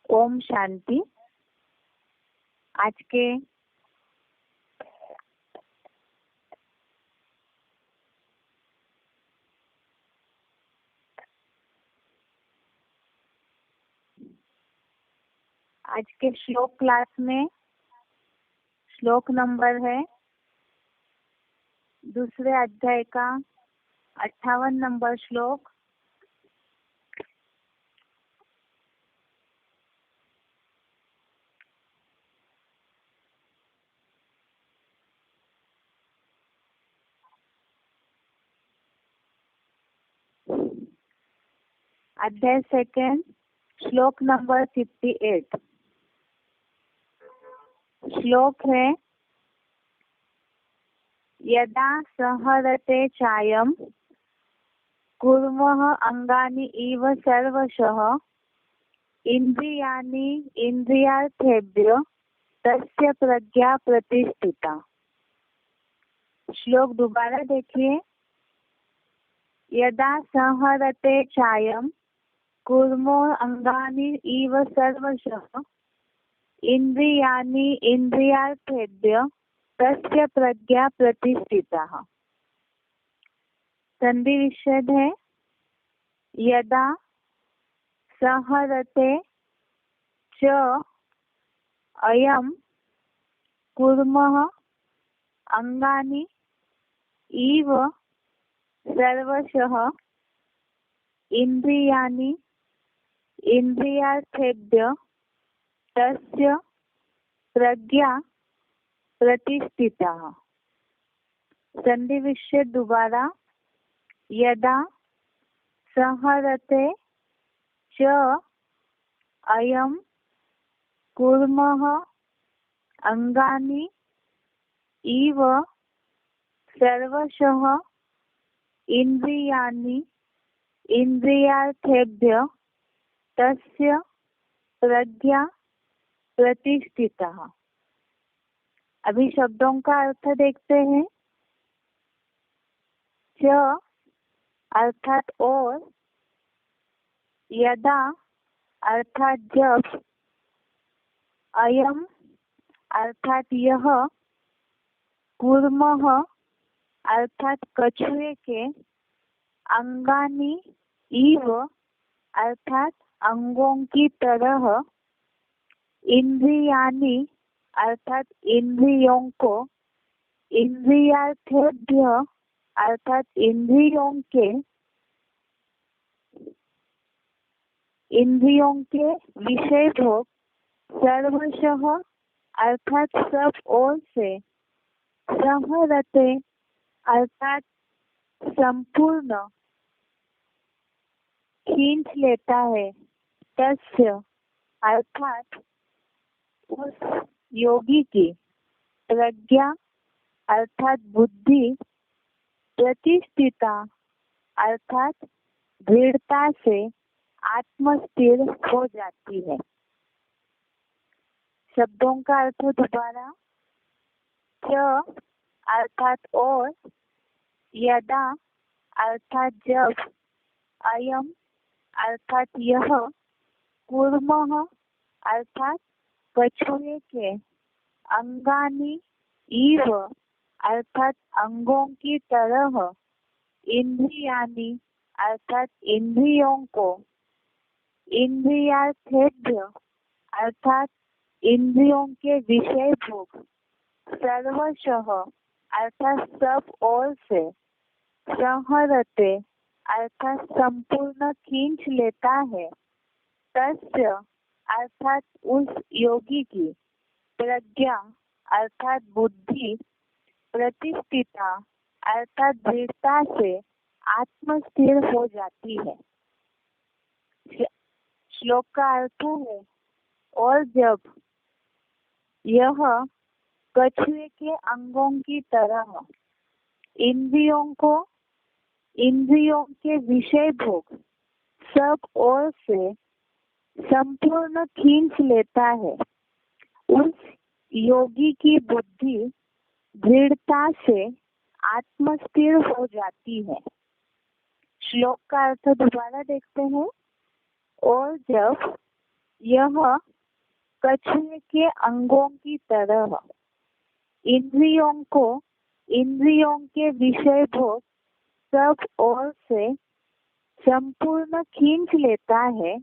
ओम शांति। आज के श्लोक क्लास में श्लोक नंबर है दूसरे अध्याय का 58 नंबर श्लोक। अध्याय सेकंड श्लोक नंबर 58। श्लोक है यदा संहरते चायं कुर्मः अंगानि इव सर्वशः इंद्रियाणि इंद्रियार्थेभ्य तस्य प्रज्ञा प्रतिष्ठिता। श्लोक दोबारा देखिए। यदा संहरते चायं कुर्मो अंगानि इव सर्वशः इंद्रियाणि इंद्रियार्थेभ्य तस्य प्रज्ञा प्रतिष्ठिता। संधि विच्छेद है यदा संहरते च अयं कुर्मः अंगानि इव सर्वशः इंद्रियाणि इंद्रियार्थेभ्य तस्य प्रज्ञा प्रतिष्ठिता। संधि विच्छेद दोबारा यदा संहरते च अयं कुर्मः अंगानि इव सर्वशः इंद्रियाणि इंद्रियार्थेभ्य तस्य प्रज्ञा प्रतिष्ठिता। अभी शब्दों का अर्थ देखते हैं। च अर्थात और, यदा अर्थात जब, अयम अर्थात यह, कुर्मः अर्थात कछुए के, अंगानि इव अर्थात अंगों की तरह, इंद्रियाणि अर्थात इंद्रियों को, इंद्रियार्थेभ्य अर्थात इंद्रियों के विषय भोग, सर्वशः अर्थात सब ओर से, संहरते अर्थात संपूर्ण, खींच लेता है, तस्य अर्थात उस योगी की, प्रज्ञा अर्थात बुद्धि, प्रतिष्ठिता अर्थात दृढ़ता से आत्मस्थिर हो जाती है। शब्दों का अर्थ दोबारा। च अर्थात और, यदा अर्थात जब, अयम अर्थात यह, कुर्मः अर्थात कछुए के, अंगानि इव अर्थात अंगों की तरह, इंद्रियाणि अर्थात इंद्रियों को, इंद्रियार्थेभ्य अर्थात इंद्रियों के विषय भोग, सर्वशः अर्थात सब ओर से, संहरते अर्थात संपूर्ण खींच लेता है, तस्य अर्थात उस योगी की, प्रज्ञा अर्थात बुद्धि, प्रतिष्ठिता अर्थात दृढ़ता से आत्मस्थिर हो जाती है। श्लोक का अर्थ है और जब यह कछुए के अंगों की तरह इंद्रियों को, इंद्रियों के विषय भोग, सब ओर से संपूर्ण खींच लेता है, उस योगी की बुद्धि दृढ़ता से आत्मस्थिर हो जाती है। श्लोक का अर्थ दोबारा देखते हैं। और जब यह कछुए के अंगों की तरह इंद्रियों को इंद्रियों के विषय भोग सब ओर से संपूर्ण खींच लेता है।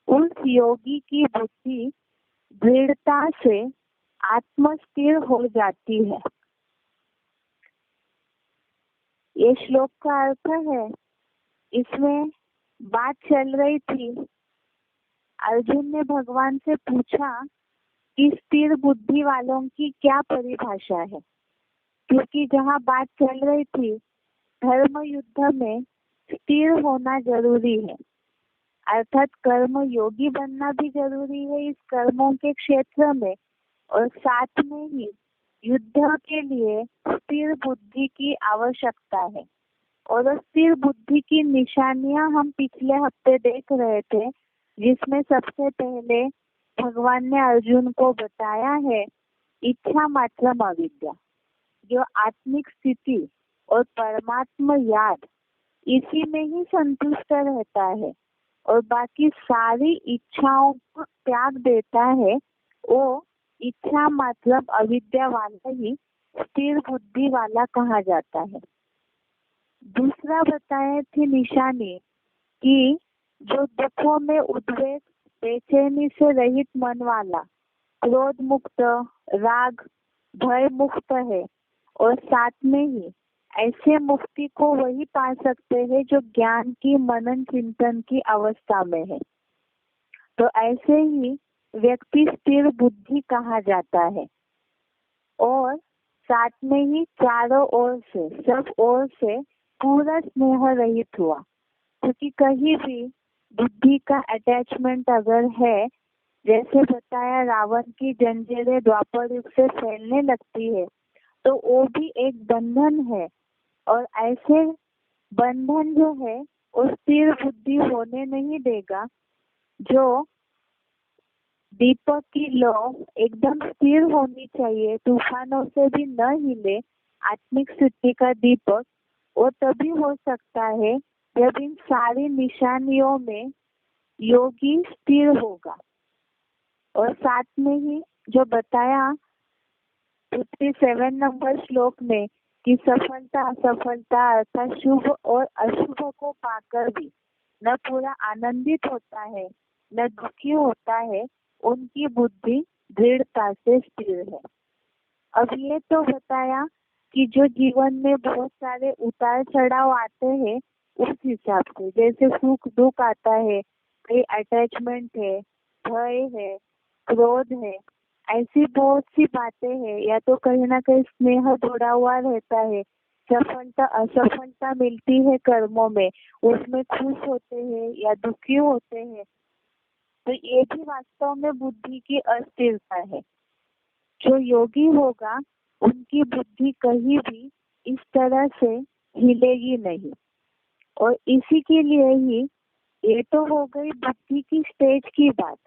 उस योगी की बुद्धि दृढ़ता से आत्मस्थिर हो जाती है। ये श्लोक का अर्थ है, इसमें बात चल रही थी, अर्जुन ने भगवान से पूछा कि स्थिर बुद्धि वालों की क्या परिभाषा है, क्योंकि जहाँ बात चल रही थी धर्म युद्ध में स्थिर होना जरूरी है, अर्थात कर्म योगी बनना भी जरूरी है इस कर्मों के क्षेत्र में, और साथ में ही युद्ध के लिए स्थिर बुद्धि की आवश्यकता है। और स्थिर बुद्धि की निशानियां हम पिछले हफ्ते देख रहे थे, जिसमें सबसे पहले भगवान ने अर्जुन को बताया है इच्छा मात्रम अविद्या, जो आत्मिक स्थिति और परमात्मा याद इसी में ही संतुष्ट रहता है और बाकी सारी इच्छाओं को त्याग देता है, वो इच्छा मतलब अविद्या वाला ही स्थिर बुद्धि वाला कहा जाता है। दूसरा बताए थे निशानी कि जो दुखों में उद्वेग बेचैनी से रहित मन वाला, क्रोध मुक्त, राग भय मुक्त है, और साथ में ही ऐसे मुक्ति को वही पा सकते हैं जो ज्ञान की मनन चिंतन की अवस्था में है। तो ऐसे ही व्यक्ति स्थिर बुद्धि कहा जाता है। और साथ में ही चारों ओर से सब ओर से पूरा स्नेह रहित हुआ, क्योंकि कहीं भी बुद्धि का अटैचमेंट अगर है, जैसे बताया रावण की जंजीरें द्वापर युग से फैलने लगती है, तो वो भी एक बंधन है, और ऐसे बंधन जो है वो स्थिर बुद्धि होने नहीं देगा। जो दीपक की लौ एकदम स्थिर होनी चाहिए, तूफानों से भी न हिले, आत्मिक स्थिति का दीपक वो तभी हो सकता है जब इन सारी निशानियों में योगी स्थिर होगा। और साथ में ही जो बताया 57 नंबर श्लोक में कि सफलता असफलता अर्थात शुभ और अशुभ को पाकर भी न पूरा आनंदित होता है न दुखी होता है, उनकी बुद्धि दृढ़ता से स्थिर है। अब ये तो बताया कि जो जीवन में बहुत सारे उतार चढ़ाव आते हैं उस हिसाब से, जैसे सुख दुख आता है, कई अटैचमेंट है, भय है, क्रोध है, ऐसी बहुत सी बातें हैं, या तो कहीं ना कहीं स्नेह जुड़ा हुआ रहता है, सफलता असफलता मिलती है कर्मों में, उसमें खुश होते हैं या दुखी होते हैं, तो ये भी वास्तव में बुद्धि की अस्थिरता है। जो योगी होगा उनकी बुद्धि कहीं भी इस तरह से हिलेगी नहीं। और इसी के लिए ही ये तो हो गई बुद्धि की स्टेज की बात,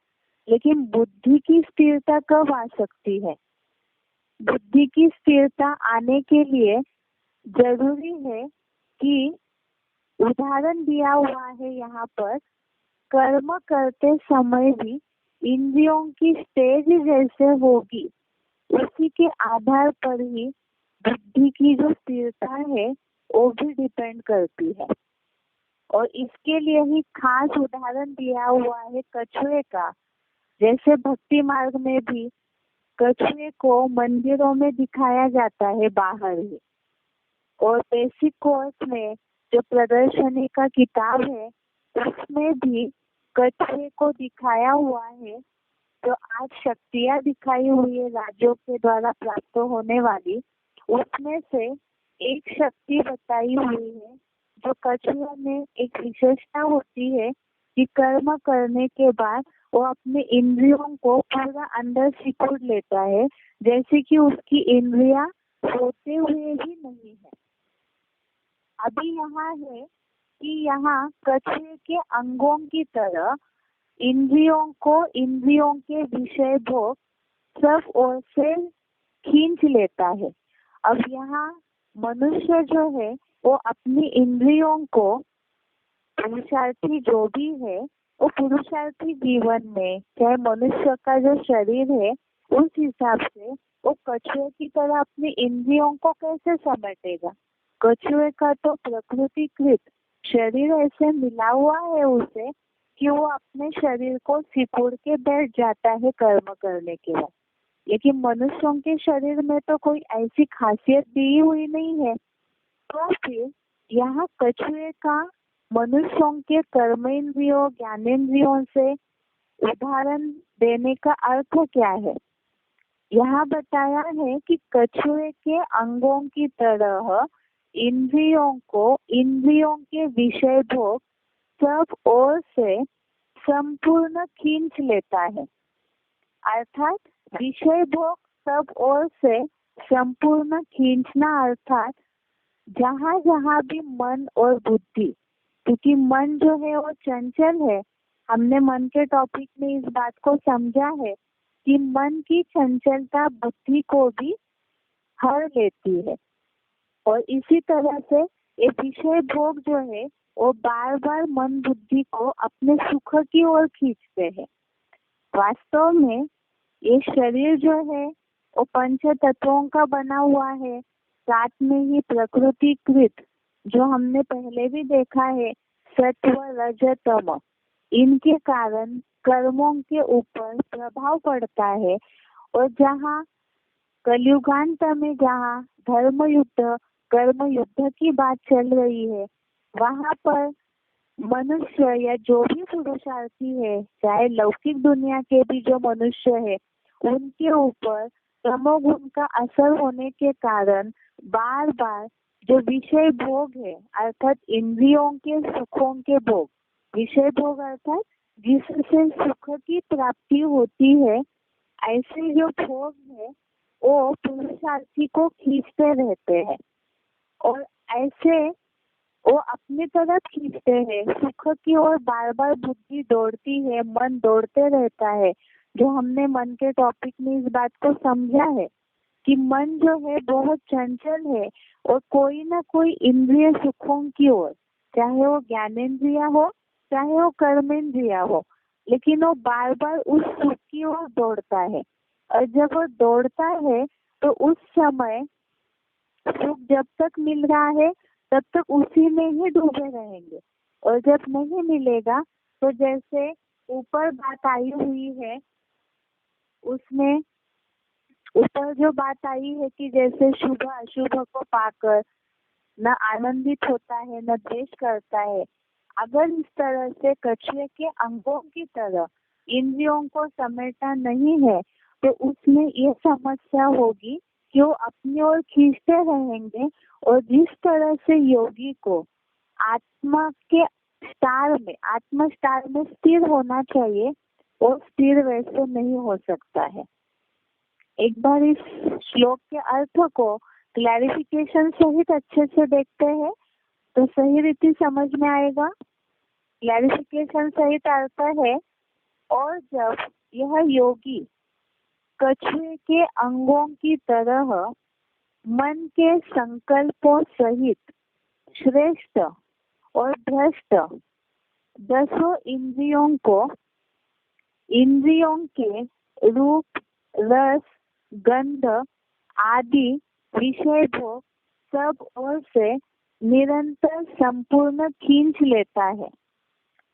लेकिन बुद्धि की स्थिरता कब आ सकती है? बुद्धि की स्थिरता आने के लिए जरूरी है कि उदाहरण दिया हुआ है यहाँ पर, कर्म करते समय भी इंद्रियों की स्टेज जैसे होगी, उसी के आधार पर ही बुद्धि की जो स्थिरता है वो भी डिपेंड करती है। और इसके लिए ही खास उदाहरण दिया हुआ है कछुए का। जैसे भक्ति मार्ग में भी कछुए को मंदिरों में दिखाया जाता है बाहर ही, और बेसिक कोर्स में जो प्रदर्शनी का किताब है उसमें भी कछुए को दिखाया हुआ है। जो आज शक्तियाँ दिखाई हुई है राज्यों के द्वारा प्राप्त होने वाली, उसमें से एक शक्ति बताई हुई है जो कछुए में एक विशेषता होती है कि कर्म करने के बाद वो अपने इंद्रियों को पूरा अंदर सिकुड़ लेता है, जैसे कि उसकी इंद्रियां सोते हुए ही नहीं है। अभी यहाँ है कि यहाँ कछुए के अंगों की तरह इंद्रियों को इंद्रियों के विषय भोग सब ओर से खींच लेता है। अब यहाँ मनुष्य जो है वो अपनी इंद्रियों को, पुरुषार्थी जो भी है, वो पुरुषार्थी जीवन में चाहे मनुष्य का जो शरीर है उस हिसाब से वो कछुए की तरह अपनी इंद्रियों को कैसे समेटेगा। कछुए का तो प्रकृतिकृत शरीर ऐसे मिला हुआ है उसे कि वो अपने शरीर को सिकुड़ के बैठ जाता है कर्म करने के बाद। लेकिन मनुष्यों के शरीर में तो कोई ऐसी खासियत दी हुई नहीं है। तो फिर यहाँ कछुए का मनुष्यों के कर्मेंद्रियों ज्ञानेंद्रियों से उदाहरण देने का अर्थ क्या है। यहाँ बताया है कि कछुए के अंगों की तरह इंद्रियों के विषय भोग सब ओर से संपूर्ण खींच लेता है। अर्थात विषय भोग सब ओर से संपूर्ण खींचना, अर्थात जहाँ जहाँ भी मन और बुद्धि, क्योंकि मन जो है वो चंचल है। हमने मन के टॉपिक में इस बात को समझा है कि मन की चंचलता बुद्धि को भी हर लेती है और इसी तरह से ये विषय भोग जो है वो बार बार मन बुद्धि को अपने सुख की ओर खींचते हैं। वास्तव में ये शरीर जो है वो पंच तत्वों का बना हुआ है, साथ में ही प्रकृतिकृत जो हमने पहले भी देखा है सत्व रज तम, इनके कारण कर्मों के ऊपर प्रभाव पड़ता है। और जहाँ कलयुगांत में जहाँ धर्म युद्ध कर्म युद्ध की बात चल रही है, वहाँ पर मनुष्य या जो भी पुरुषार्थी है, चाहे लौकिक दुनिया के भी जो मनुष्य है, उनके ऊपर तमोगुण का असर होने के कारण बार बार जो विषय भोग है, अर्थात इंद्रियों के सुखों के भोग, विषय भोग अर्थात जिससे सुख की प्राप्ति होती है, ऐसे जो भोग है वो पुरुषार्थी को खींचते रहते हैं और ऐसे वो अपनी तरफ खींचते हैं। सुख की ओर बार बार बुद्धि दौड़ती है, मन दौड़ते रहता है। जो हमने मन के टॉपिक में इस बात को समझा है कि मन जो है बहुत चंचल है और कोई ना कोई इंद्रिय सुखों की ओर, चाहे वो ज्ञानेंद्रिया हो चाहे वो कर्मेंद्रिया हो, लेकिन वो बार बार उस सुख की ओर दौड़ता है। और जब वो दौड़ता है तो उस समय सुख जब तक मिल रहा है तब तक उसी में ही डूबे रहेंगे और जब नहीं मिलेगा तो जैसे ऊपर बात आई हुई है उसमें ऊपर जो बात आई है कि जैसे शुभ अशुभ को पाकर न आनंदित होता है न द्वेष करता है, अगर इस तरह से कछुए के अंगों की तरह इंद्रियों को समेटा नहीं है तो उसमें ये समस्या होगी कि वो अपनी ओर खींचते रहेंगे और जिस तरह से योगी को आत्मा स्टार में स्थिर होना चाहिए वो स्थिर वैसे नहीं हो सकता है। एक बार इस श्लोक के अर्थ को क्लैरिफिकेशन सहित अच्छे से देखते हैं तो सही रीति समझ में आएगा। क्लैरिफिकेशन सहित अर्थ है, और जब यह योगी कछुए के अंगों की तरह मन के संकल्पों सहित श्रेष्ठ और भ्रष्ट दसों इंद्रियों के रूप रस गंध आदि विषय भोग सब ओर से निरंतर संपूर्ण खींच लेता है,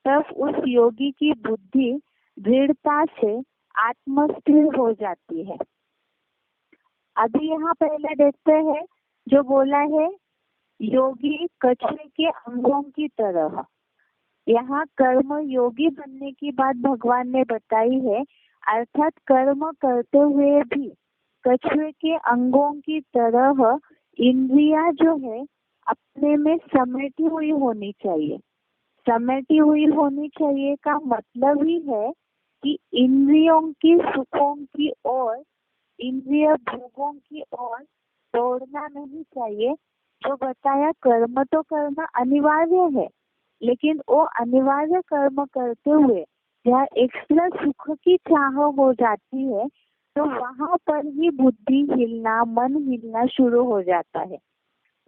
तब उस योगी की बुद्धि दृढ़ता से आत्मस्थिर हो जाती है। अभी यहाँ पहले देखते हैं जो बोला है योगी कछुए के अंगों की तरह। यहाँ कर्म योगी बनने की बात भगवान ने बताई है, अर्थात कर्म करते हुए भी कछुए के अंगों की तरह इंद्रिया जो है अपने में समेटी हुई होनी चाहिए। समेटी हुई होनी चाहिए का मतलब ही है कि इंद्रियों की सुखों की ओर, इंद्रिय भोगों की ओर दौड़ना नहीं चाहिए। जो बताया कर्म तो करना अनिवार्य है, लेकिन वो अनिवार्य कर्म करते हुए जहाँ एक्स्ट्रा सुख की चाह हो जाती है तो वहां पर ही बुद्धि हिलना, मन हिलना शुरू हो जाता है।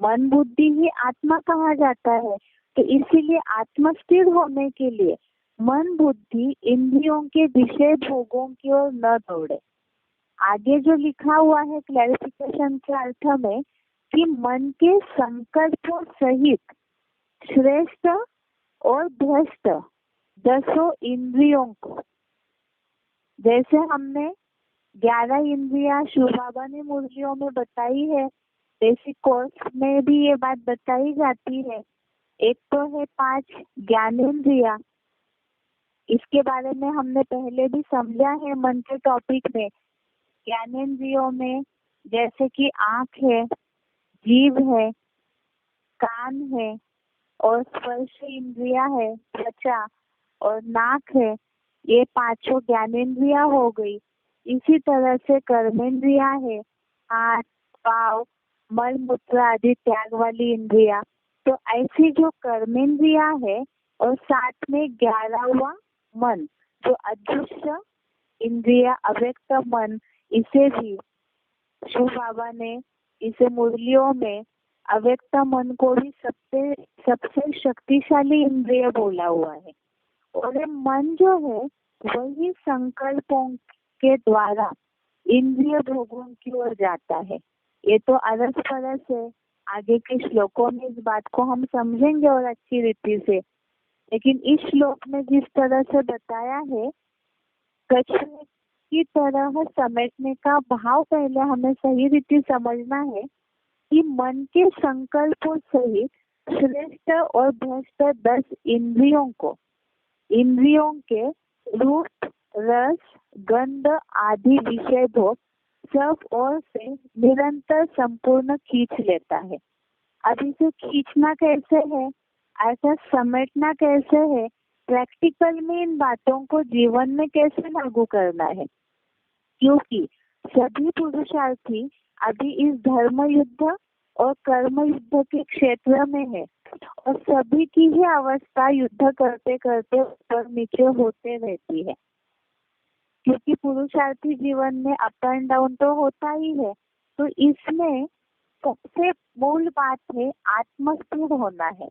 मन बुद्धि ही आत्मा कहा जाता है, तो इसीलिए आत्मस्थिर होने के लिए मन बुद्धि इंद्रियों के विषय भोगों की ओर न दौड़े। आगे जो लिखा हुआ है क्लैरिफिकेशन के अर्थ में कि मन के संकल्पों सहित श्रेष्ठ और भ्रष्ट 10 इंद्रियों को, जैसे हमने 11 इंद्रियां शिव बाबा ने मुरलियों में बताई है, बेसिक कोर्स में भी ये बात बताई जाती है। एक तो है 5 ज्ञानेंद्रिया, इसके बारे में हमने पहले भी समझा है मन के टॉपिक में। ज्ञानेंद्रियों में जैसे कि आँख है, जीभ है, कान है और स्पर्श इंद्रिया है, त्वचा और नाक है, ये 5 ज्ञानेंद्रिया हो गई। इसी तरह से कर्मेंद्रिया है, हाथ, पाँव, मल मूत्र आदि त्याग वाली इंद्रिया। तो ऐसी जो कर्मेंद्रिया है और साथ में 11वां मन जो अदृश्य इंद्रिया अव्यक्त मन, इसे भी शिव बाबा ने इसे मुरलियों में अव्यक्त मन को भी सबसे शक्तिशाली इंद्रिय बोला हुआ है। और ये मन जो है वही संकल्पों के द्वारा इंद्रिय भोगों की ओर जाता है। ये तो अरस परस है, आगे के श्लोकों में इस बात को हम समझेंगे और अच्छी रीति से। लेकिन इस श्लोक में जिस तरह से बताया है, कछुए की तरह समेटने का भाव पहले हमें सही रीति समझना है कि मन के संकल्पों सहित श्रेष्ठ और भ्रष्ट 10 इंद्रियों को, इंद्रियों के रूप, रस, गंध आदि विषय भोग सब ओर से निरंतर संपूर्ण खींच लेता है। अब इसे खींचना कैसे है, ऐसा समेटना कैसे है, प्रैक्टिकल में इन बातों को जीवन में कैसे लागू करना है, क्योंकि सभी पुरुषार्थी अभी इस धर्म युद्ध और कर्म युद्ध के क्षेत्र में है और सभी की ही अवस्था युद्ध करते करते ऊपर नीचे होते रहती है, क्योंकि पुरुषार्थी जीवन में अप एंड डाउन तो होता ही है। तो इसमें सबसे मूल बात है आत्मस्थिर होना है,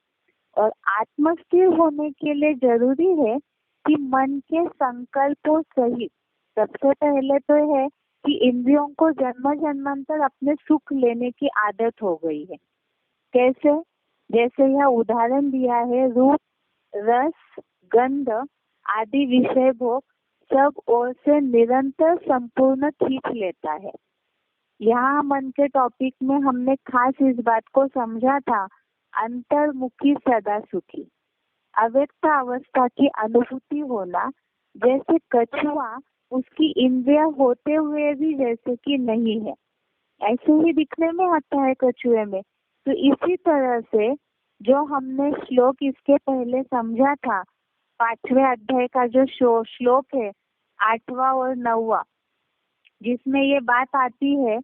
और आत्मस्थिर होने के लिए जरूरी है कि मन के संकल्पों सहित सबसे पहले तो है कि इंद्रियों को जन्म जन्मांतर अपने सुख लेने की आदत हो गई है। कैसे? जैसे यह उदाहरण दिया है, रूप, रस, गंध आदि विषय भोग सब ओर से निरंतर संपूर्ण खींच लेता है। यहाँ मन के टॉपिक में हमने खास इस बात को समझा था, अंतर्मुखी सदा सुखी, अव्यक्त अवस्था की अनुभूति होना। जैसे कछुआ उसकी इंद्रिय होते हुए भी जैसे कि नहीं है, ऐसे ही दिखने में आता है कछुए में। तो इसी तरह से जो हमने श्लोक इसके पहले समझा था, 5वें अध्याय का जो श्लोक है 8वां और 9वां, जिसमें ये बात आती है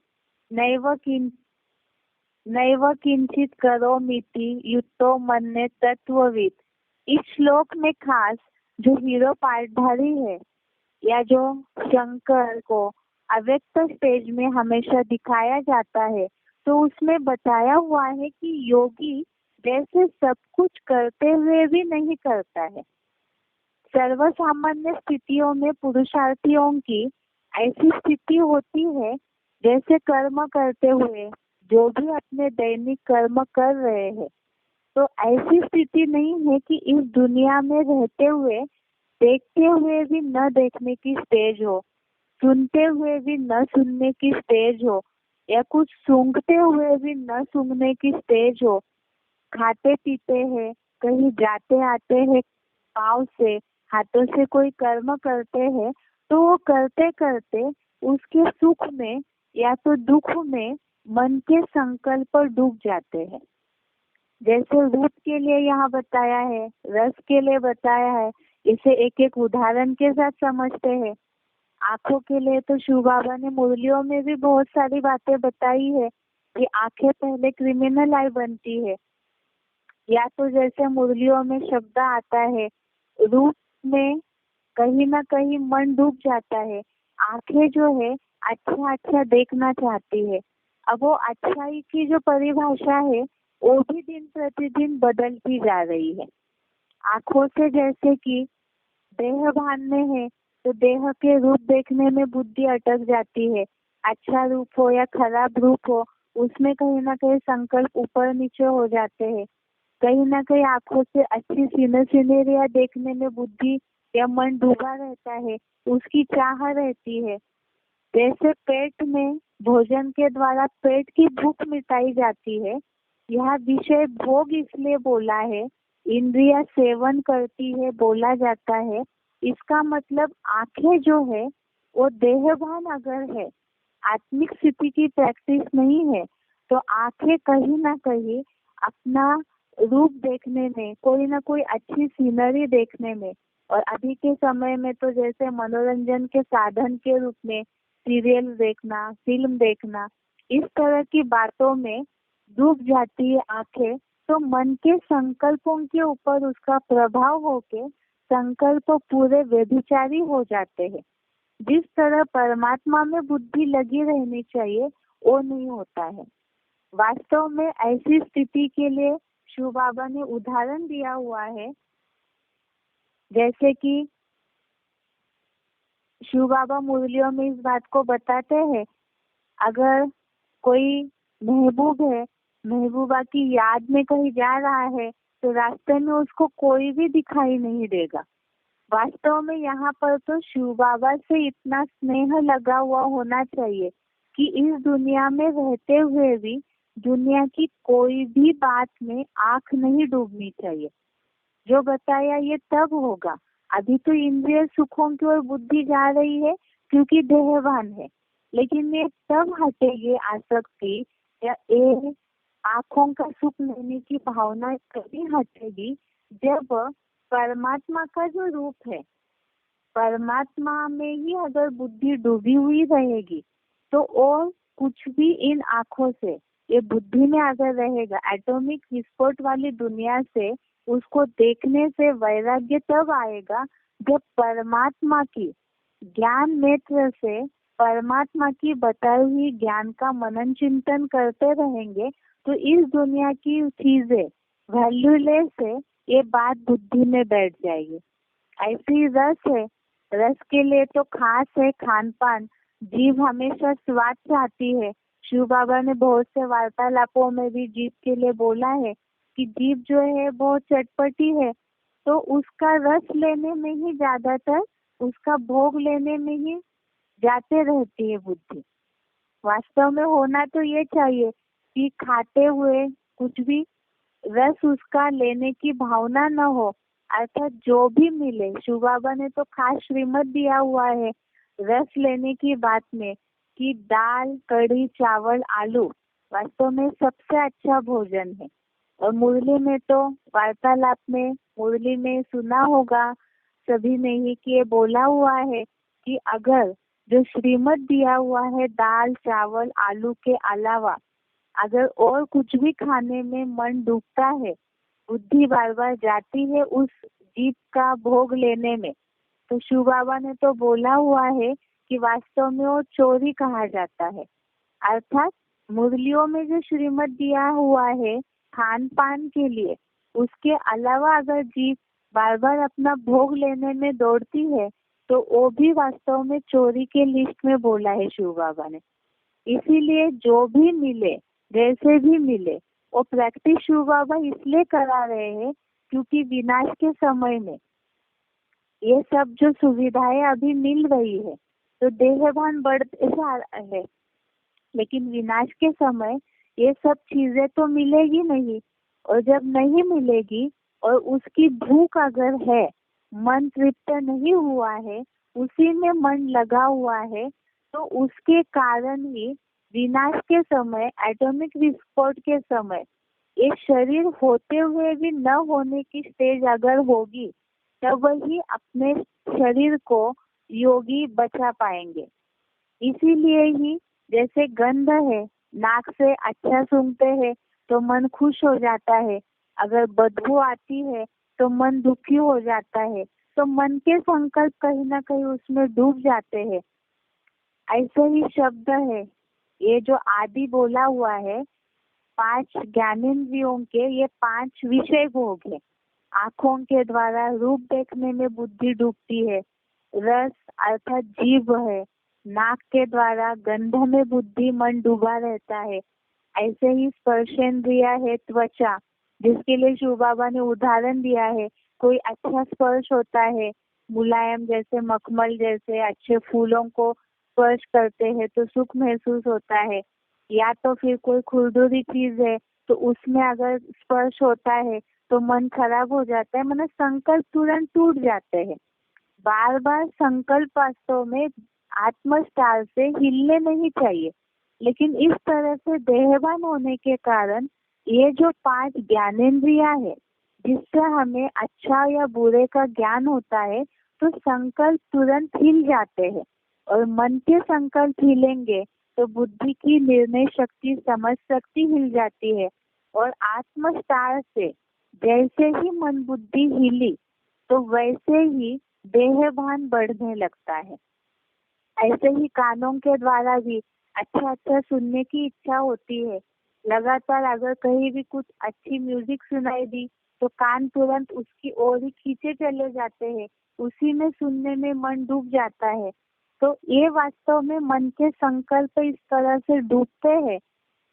नैव किंचित करोमीति युक्तो मन्ये तत्वविद। इस श्लोक में खास जो हीरो पार्टधारी है या जो शंकर को अव्यक्त स्टेज में हमेशा दिखाया जाता है, तो उसमें बताया हुआ है कि योगी जैसे सब कुछ करते हुए भी नहीं करता है। सर्वसामान्य स्थितियों में पुरुषार्थियों की ऐसी स्थिति होती है जैसे कर्म करते हुए जो भी अपने दैनिक कर्म कर रहे हैं, तो ऐसी स्थिति नहीं है कि इस दुनिया में रहते हुए देखते हुए भी न देखने की स्टेज हो, सुनते हुए भी न सुनने की स्टेज हो, या कुछ सूंघते हुए भी न सूंघने की स्टेज हो। खाते पीते हैं, कहीं जाते आते हैं, पाँव से हाथों से कोई कर्म करते हैं, तो वो करते करते उसके सुख में या तो दुख में मन के संकल्प डूब जाते हैं। जैसे रूप के लिए यहाँ बताया है, रस के लिए बताया है, इसे एक एक उदाहरण के साथ समझते हैं। आंखों के लिए तो शिव बाबा ने मुरलियों में भी बहुत सारी बातें बताई है कि आंखें पहले क्रिमिनल आई बनती है, या तो जैसे मुरलियों में शब्द आता है, रूप में कहीं ना कहीं मन डूब जाता है। आंखें जो है अच्छा अच्छा देखना चाहती है। अब वो अच्छाई की जो परिभाषा है वो भी दिन प्रतिदिन बदलती जा रही है। आंखों से जैसे कि देह भान में है तो देह के रूप देखने में बुद्धि अटक जाती है। अच्छा रूप हो या खराब रूप हो, उसमें कहीं ना कहीं संकल्प ऊपर नीचे हो जाते हैं। कहीं ना कहीं आंखों से अच्छी सीनरिया देखने में बुद्धि या मन डूबा रहता है, उसकी चाह रहती है। जैसे पेट में भोजन के द्वारा पेट की भूख मिटाई जाती है, यह विषय भोग इसलिए बोला है, इंद्रिया सेवन करती है बोला जाता है। इसका मतलब आंखें जो है वो देहभान अगर है, आत्मिक स्थिति की प्रैक्टिस नहीं है, तो आंखें कहीं ना कहीं अपना रूप देखने में, कोई ना कोई अच्छी सीनरी देखने में, और अभी के समय में तो जैसे मनोरंजन के साधन के रूप में सीरियल देखना, फिल्म देखना, इस तरह की बातों में डूब जाती है आंखें। तो मन के संकल्पों के ऊपर उसका प्रभाव होके संकल्प पूरे व्यभिचारी हो जाते हैं। जिस तरह परमात्मा में बुद्धि लगी रहनी चाहिए वो नहीं होता है। वास्तव में ऐसी स्थिति के लिए शिव बाबा ने उदाहरण दिया हुआ है। जैसे कि शिव बाबा मुरलियों में इस बात को बताते हैं, अगर कोई महबूब है, महबूबा की याद में कहीं जा रहा है तो रास्ते में उसको कोई भी दिखाई नहीं देगा। वास्तव में यहाँ पर तो शिव बाबा से इतना स्नेह लगा हुआ होना चाहिए कि इस दुनिया में रहते हुए भी दुनिया की कोई भी बात में आंख नहीं डूबनी चाहिए। जो बताया ये तब होगा, अभी तो इंद्रिय सुखों की ओर बुद्धि जा रही है क्योंकि देहवान है, लेकिन ये तब हटेगी आसक्ति या ये आंखों का सुख लेने की भावना कभी हटेगी जब परमात्मा का जो रूप है, परमात्मा में ही अगर बुद्धि डूबी हुई रहेगी तो और कुछ भी इन आंखों से, ये बुद्धि में अगर रहेगा, एटॉमिक विस्फोट वाली दुनिया से उसको देखने से वैराग्य तब आएगा जब परमात्मा की ज्ञान नेत्र से परमात्मा की बताई हुई ज्ञान का मनन चिंतन करते रहेंगे तो इस दुनिया की चीजें वैल्यूलेस है, ये बात बुद्धि में बैठ जाएगी। ऐसी रस है, रस के लिए तो खास है खान पान, जीभ हमेशा स्वाद चाहती है। शिव बाबा ने बहुत से वार्तालापों में भी जीभ के लिए बोला है कि जीभ जो है बहुत चटपटी है, तो उसका रस लेने में ही ज्यादातर, उसका भोग लेने में ही जाते रहती है बुद्धि। वास्तव में होना तो ये चाहिए कि खाते हुए कुछ भी रस उसका लेने की भावना न हो, अर्थात जो भी मिले। शिव बाबा ने तो खास श्रीमत दिया हुआ है रस लेने की बात में कि दाल, कढ़ी, चावल, आलू वास्तव में सबसे अच्छा भोजन है। और मुरली में तो वार्तालाप में, मुरली में सुना होगा सभी ने ही कि ये बोला हुआ है कि अगर जो श्रीमत दिया हुआ है दाल, चावल, आलू के अलावा अगर और कुछ भी खाने में मन डूबता है, बुद्धि बार बार जाती है उस जीव का भोग लेने में, तो शिव बाबा ने तो बोला हुआ है कि वास्तव में वो चोरी कहा जाता है। अर्थात मुरलियों में जो श्रीमत दिया हुआ है खान पान के लिए, उसके अलावा अगर जीव बार बार अपना भोग लेने में दौड़ती है तो वो भी वास्तव में चोरी के लिस्ट में बोला है शिव बाबा ने। इसीलिए जो भी मिले, जैसे भी मिले, वो प्रैक्टिस शिव बाबा इसलिए करा रहे हैं क्योंकि विनाश के समय में ये सब जो सुविधाएं अभी मिल रही है तो देहभान बढ़ते जा रहा है, लेकिन विनाश के समय ये सब चीजें तो मिलेगी नहीं। और जब नहीं मिलेगी और उसकी भूख अगर है, मन तृप्त नहीं हुआ है, उसी में मन लगा हुआ है, तो उसके कारण ही विनाश के समय, एटॉमिक विस्फोट के समय, एक शरीर होते हुए भी न होने की स्टेज अगर होगी तब वही अपने शरीर को योगी बचा पाएंगे। इसीलिए ही जैसे गंध है, नाक से अच्छा सूंघते हैं तो मन खुश हो जाता है, अगर बदबू आती है तो मन दुखी हो जाता है, तो मन के संकल्प कहीं ना कहीं उसमें डूब जाते हैं। ऐसे ही शब्द है, ये जो आदि बोला हुआ है, 5 ज्ञानेंद्रियों के ये 5 विषय भोग है। आँखों के द्वारा रूप देखने में बुद्धि डूबती है। रस अर्थात जीभ है। नाक के द्वारा गंध में बुद्धि मन डूबा रहता है। ऐसे ही स्पर्शेंद्रिया है त्वचा, जिसके लिए शिव बाबा ने उदाहरण दिया है। कोई अच्छा स्पर्श होता है, मुलायम जैसे मखमल जैसे अच्छे फूलों को स्पर्श करते हैं तो सुख महसूस होता है। या तो फिर कोई खुरदुरी चीज है तो उसमें अगर स्पर्श होता है तो मन खराब हो जाता है, मतलब संकल्प तुरंत टूट जाते हैं। बार बार संकल्प वास्तव में आत्मस्टार से हिलने नहीं चाहिए, लेकिन इस तरह से देहवान होने के कारण ये जो 5 ज्ञानेंद्रिया है, जिससे हमें अच्छा या बुरे का ज्ञान होता है, तो संकल्प तुरंत हिल जाते हैं। और मन के संकल्प हिलेंगे तो बुद्धि की निर्णय शक्ति, समझ शक्ति हिल जाती है। और आत्मस्टार से जैसे ही मन बुद्धि हिली तो वैसे ही देहभान बढ़ने लगता है। ऐसे ही कानों के द्वारा भी अच्छा अच्छा सुनने की इच्छा होती है। लगातार अगर कहीं भी कुछ अच्छी म्यूजिक सुनाई दी तो कान तुरंत उसकी ओर ही खींचे चले जाते हैं, उसी में सुनने में मन डूब जाता है। तो ये वास्तव में मन के संकल्प इस तरह से डूबते हैं।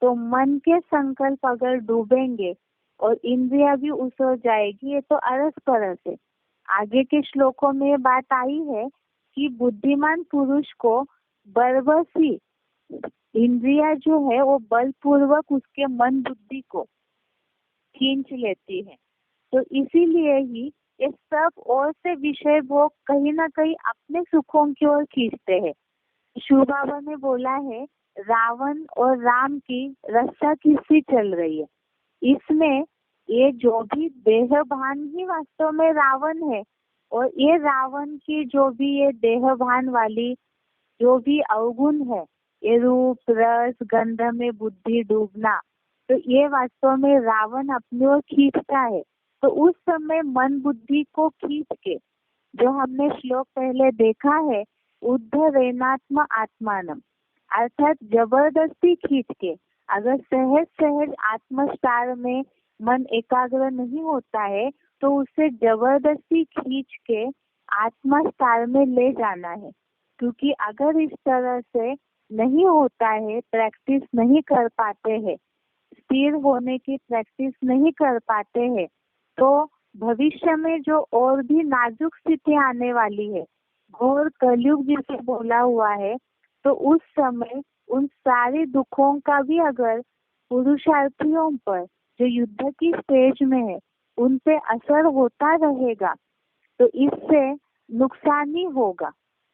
तो मन के संकल्प अगर डूबेंगे और इंद्रिया भी उस हो जाएगी, ये तो अरस परस है। आगे के श्लोकों में ये बात आई है कि बुद्धिमान पुरुष को बरबसी इंद्रिया जो है वो बलपूर्वक उसके मन बुद्धि को खींच लेती है। तो इसीलिए ही ये सब और से विषय भोग कहीं ना कहीं अपने सुखों की ओर खींचते हैं। शिव बाबा ने बोला है, रावण और राम की रस्सा किसकी चल रही है। इसमें ये जो भी देहभान ही वास्तव में रावण है, और ये रावण की जो भी ये देहभान वाली जो भी अवगुण है, ये रूप रस गंध में बुद्धि डूबना, तो ये वास्तव में रावण अपनी ओर खींचता है। तो उस समय मन बुद्धि को खींच के, जो हमने श्लोक पहले देखा है, उद्धरेणात्म आत्मानम, अर्थात जबरदस्ती खींच के, अगर सहज सहज आत्मस्टार में मन एकाग्र नहीं होता है तो उसे जबरदस्ती खींच के आत्मस्टार में ले जाना है। क्योंकि अगर इस तरह से नहीं होता है, प्रैक्टिस नहीं कर पाते हैं, स्थिर होने की प्रैक्टिस नहीं कर पाते हैं, तो भविष्य में जो और भी नाजुक स्थिति आने वाली है, घोर कलयुग जिसे बोला हुआ है, तो उस समय उन सारे दुखों का भी अगर पुरुषार्थियों पर जो युद्ध की स्टेज में है उन पे असर होता रहेगा तो इससे नुकसान ही होगा।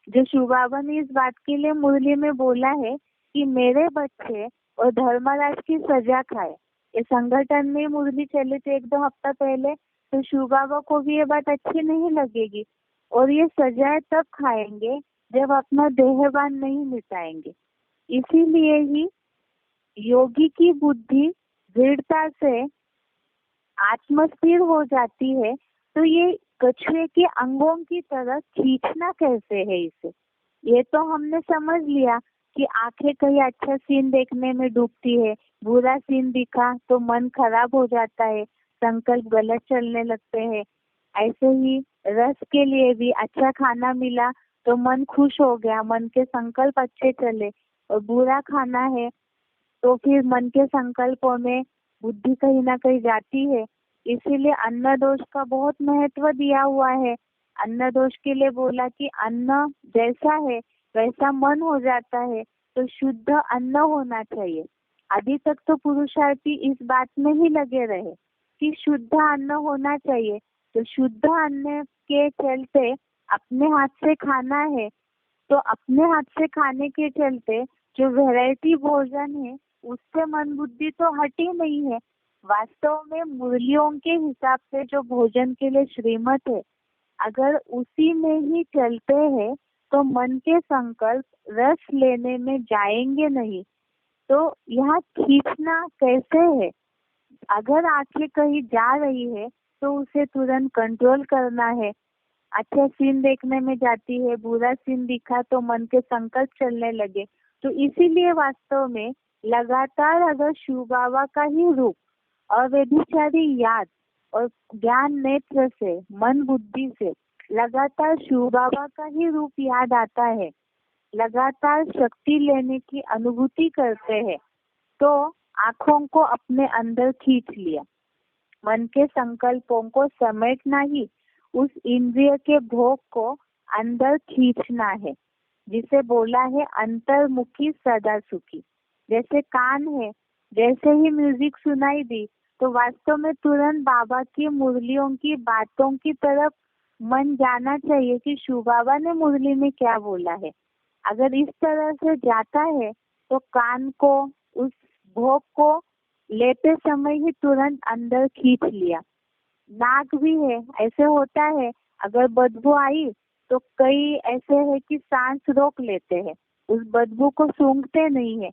जो शिव बाबा ने इस बात के लिए मुरली में बोला है कि मेरे बच्चे और धर्मराज की सजा खाए, ये संगठन में मुरली चले थे 1-2 हफ्ता पहले, तो शिव बाबा को भी ये बात अच्छी नहीं लगेगी और ये सजाएं तब खाएंगे जब अपना देहवान नहीं मिटाएंगे। इसीलिए ही योगी की बुद्धि दृढ़ता से आत्मस्थिर हो जाती है। तो ये कछुए के अंगों की तरह खींचना कैसे है इसे, ये तो हमने समझ लिया कि आंखें कहीं अच्छा सीन देखने में डूबती है, बुरा सीन दिखा तो मन खराब हो जाता है, संकल्प गलत चलने लगते हैं। ऐसे ही रस के लिए भी अच्छा खाना मिला तो मन खुश हो गया, मन के संकल्प अच्छे चले, और बुरा खाना है तो फिर मन के संकल्पों में बुद्धि कहीं ना कहीं जाती है। इसीलिए अन्न दोष का बहुत महत्व दिया हुआ है। अन्न दोष के लिए बोला कि अन्न जैसा है वैसा मन हो जाता है, तो शुद्ध अन्न होना चाहिए। अभी तक तो पुरुषार्थी इस बात में ही लगे रहे कि शुद्ध अन्न होना चाहिए, तो शुद्ध अन्न के चलते अपने हाथ से खाना है, तो अपने हाथ से खाने के चलते जो वैरायटी भोजन है उससे मन बुद्धि तो हटी नहीं है। वास्तव में मुरलियों के हिसाब से जो भोजन के लिए श्रीमत है, अगर उसी में ही चलते हैं तो मन के संकल्प रस लेने में जाएंगे नहीं। तो यहाँ खींचना कैसे है, अगर आंखें कहीं जा रही है तो उसे तुरंत कंट्रोल करना है। अच्छा सीन देखने में जाती है, बुरा सीन दिखा तो मन के संकल्प चलने लगे। तो इसीलिए वास्तव में लगातार अगर शिव बाबा का ही रूप, अव्यभिचारी याद और ज्ञान नेत्र से, मन बुद्धि से लगातार शिव बाबा का ही रूप याद आता है, लगातार शक्ति लेने की अनुभूति करते हैं, तो आँखों को अपने अंदर खींच लिया। मन के संकल्पों को समेटना ही उस इंद्रिय के भोग को अंदर खींचना है, जिसे बोला है अंतर्मुखी सदा सुखी। जैसे कान है, जैसे ही म्यूजिक सुनाई दी तो वास्तव में तुरंत बाबा की मुरलियों की बातों की तरफ मन जाना चाहिए कि शिव बाबा ने मुरली में क्या बोला है। अगर इस तरह से जाता है तो कान को, उस भोग को लेते समय ही तुरंत अंदर खींच लिया। नाक भी है, ऐसे होता है, अगर बदबू आई तो कई ऐसे है कि सांस रोक लेते हैं, उस बदबू को सूंघते नहीं है,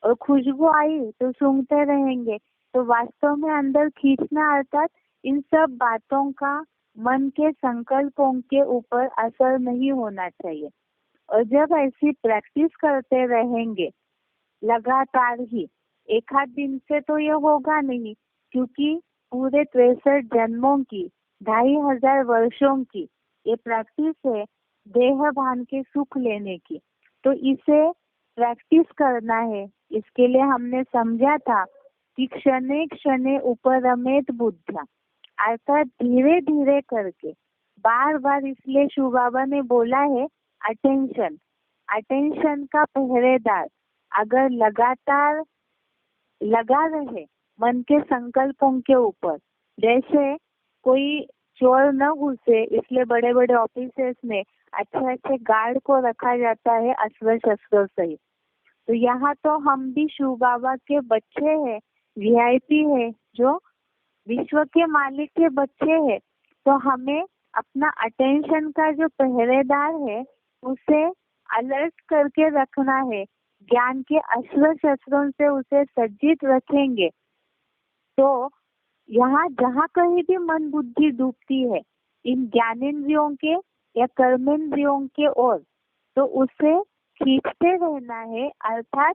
और खुशबू आई तो सूंघते रहेंगे। तो वास्तव में अंदर खींचना अर्थात इन सब बातों का मन के संकल्पों के ऊपर असर नहीं होना चाहिए। और जब ऐसी प्रैक्टिस करते रहेंगे लगातार ही, एक आध दिन से तो ये होगा नहीं, क्योंकि पूरे 63 जन्मों की, 2500 वर्षों की ये प्रैक्टिस है देह भान के सुख लेने की। तो इसे प्रैक्टिस करना है। इसके लिए हमने समझा था कि क्षणे क्षणे उपरमेत बुद्ध्या, अर्थात धीरे धीरे करके, बार बार। इसलिए शिव बाबा ने बोला है अटेंशन, अटेंशन का पहरेदार अगर लगातार लगा रहे मन के संकल्पों के ऊपर, जैसे कोई चोर न घुसे इसलिए बड़े बड़े ऑफिसेस में अच्छे अच्छे गार्ड को रखा जाता है अस्त्र शस्त्रों सहित। तो यहाँ तो हम भी शिव बाबा के बच्चे हैं, वीआईपी है, जो विश्व के मालिक के बच्चे हैं। तो हमें अपना अटेंशन का जो पहरेदार है उसे अलर्ट करके रखना है। ज्ञान के अस्त्र शस्त्रों से उसे सज्जित रखेंगे तो यहाँ जहाँ कहीं भी मन बुद्धि डूबती है इन ज्ञानेंद्रियों के या कर्मेंद्रियों के ओर, तो उसे खींचते रहना है, अर्थात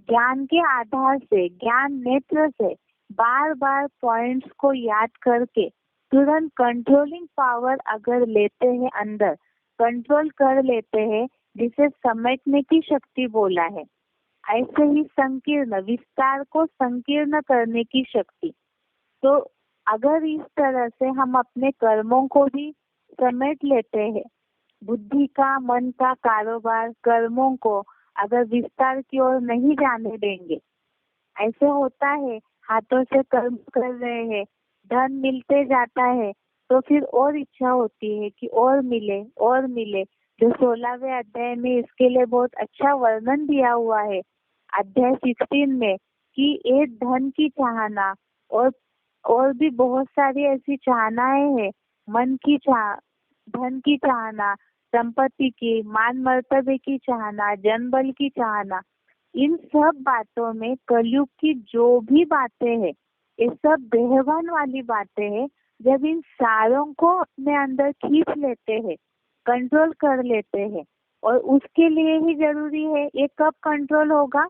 ज्ञान के आधार से, ज्ञान नेत्र से बार बार पॉइंट्स को याद करके तुरंत कंट्रोलिंग पावर अगर लेते हैं, अंदर कंट्रोल कर लेते हैं, जिसे समेटने की शक्ति बोला है। ऐसे ही संकीर्ण, विस्तार को संकीर्ण करने की शक्ति। तो अगर इस तरह से हम अपने कर्मों को भी समेट लेते हैं, बुद्धि का, मन का कारोबार, कर्मों को अगर विस्तार की ओर नहीं जाने देंगे, ऐसे होता है हाथों से कर्म कर रहे हैं, धन मिलते जाता है तो फिर और इच्छा होती है कि और मिले और मिले। जो 16वें अध्याय में इसके लिए बहुत अच्छा वर्णन दिया हुआ है, अध्याय 16 में, कि एक धन की चाहना और भी बहुत सारी ऐसी चाहनाएं हैं, मन की धन की चाहना, संपत्ति की, मान मर्तबे की चाहना, जनबल की चाहना, इन सब बातों में कलयुग की जो भी बातें हैं ये सब देहवान वाली बातें हैं। जब इन सारों को अपने अंदर खींच लेते हैं, कंट्रोल कर लेते हैं, और उसके लिए ही जरूरी है, ये कब कंट्रोल होगा?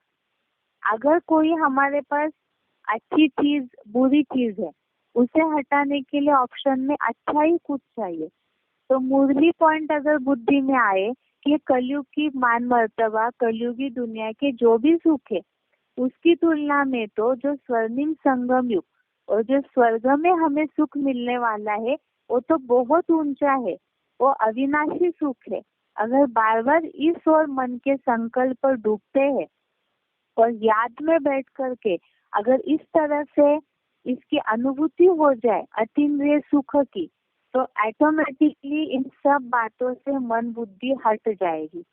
अगर कोई हमारे पास अच्छी चीज, बुरी चीज है, उसे हटाने के लिए ऑप्शन में अच्छा ही कुछ चाहिए। तो मुरली पॉइंट अगर बुद्धि में आए कि कलयुग की मान मर्तबा, कलयुगी दुनिया के जो भी सुख है, उसकी तुलना में तो जो स्वर्णिम संगम युग और जो स्वर्ग में हमें सुख मिलने वाला है वो तो बहुत ऊंचा है, वो अविनाशी सुख है। अगर बार बार इस ओर मन के संकल्प पर डूबते हैं और याद में बैठ करके अगर इस तरह से इसकी अनुभूति हो जाए अतीन्द्रिय सुख की, तो ऑटोमेटिकली इन सब बातों से मन बुद्धि हट जाएगी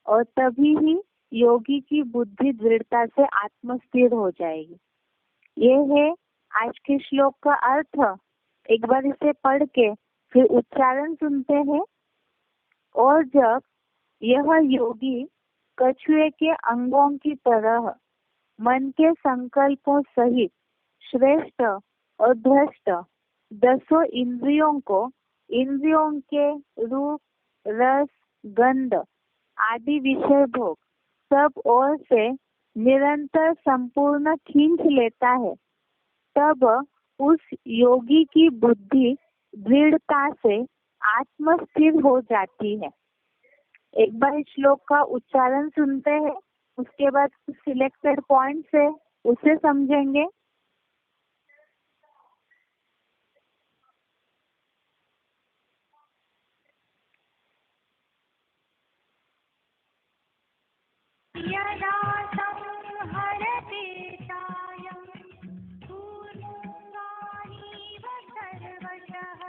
और तभी ही योगी की बुद्धि दृढ़ता से आत्मस्थिर हो जाएगी। ये है आज के श्लोक का अर्थ। एक बार इसे पढ़ के फिर उच्चारण सुनते हैं। और जब यह योगी कछुए के अंगों की तरह मन के संकल्पों सहित श्रेष्ठ और भ्रष्ट 10 इंद्रियों को, इंद्रियों के रूप, रस, गंध आदि विषय भोग सब ओर से निरंतर संपूर्ण खींच लेता है, तब उस योगी की बुद्धि दृढ़ता से आत्मस्थिर हो जाती है। एक बार इस श्लोक का उच्चारण सुनते हैं, उसके बाद सिलेक्टेड पॉइंट्स है उसे समझेंगे। यदा संहरते सायं पूर्णानीव सर्वशः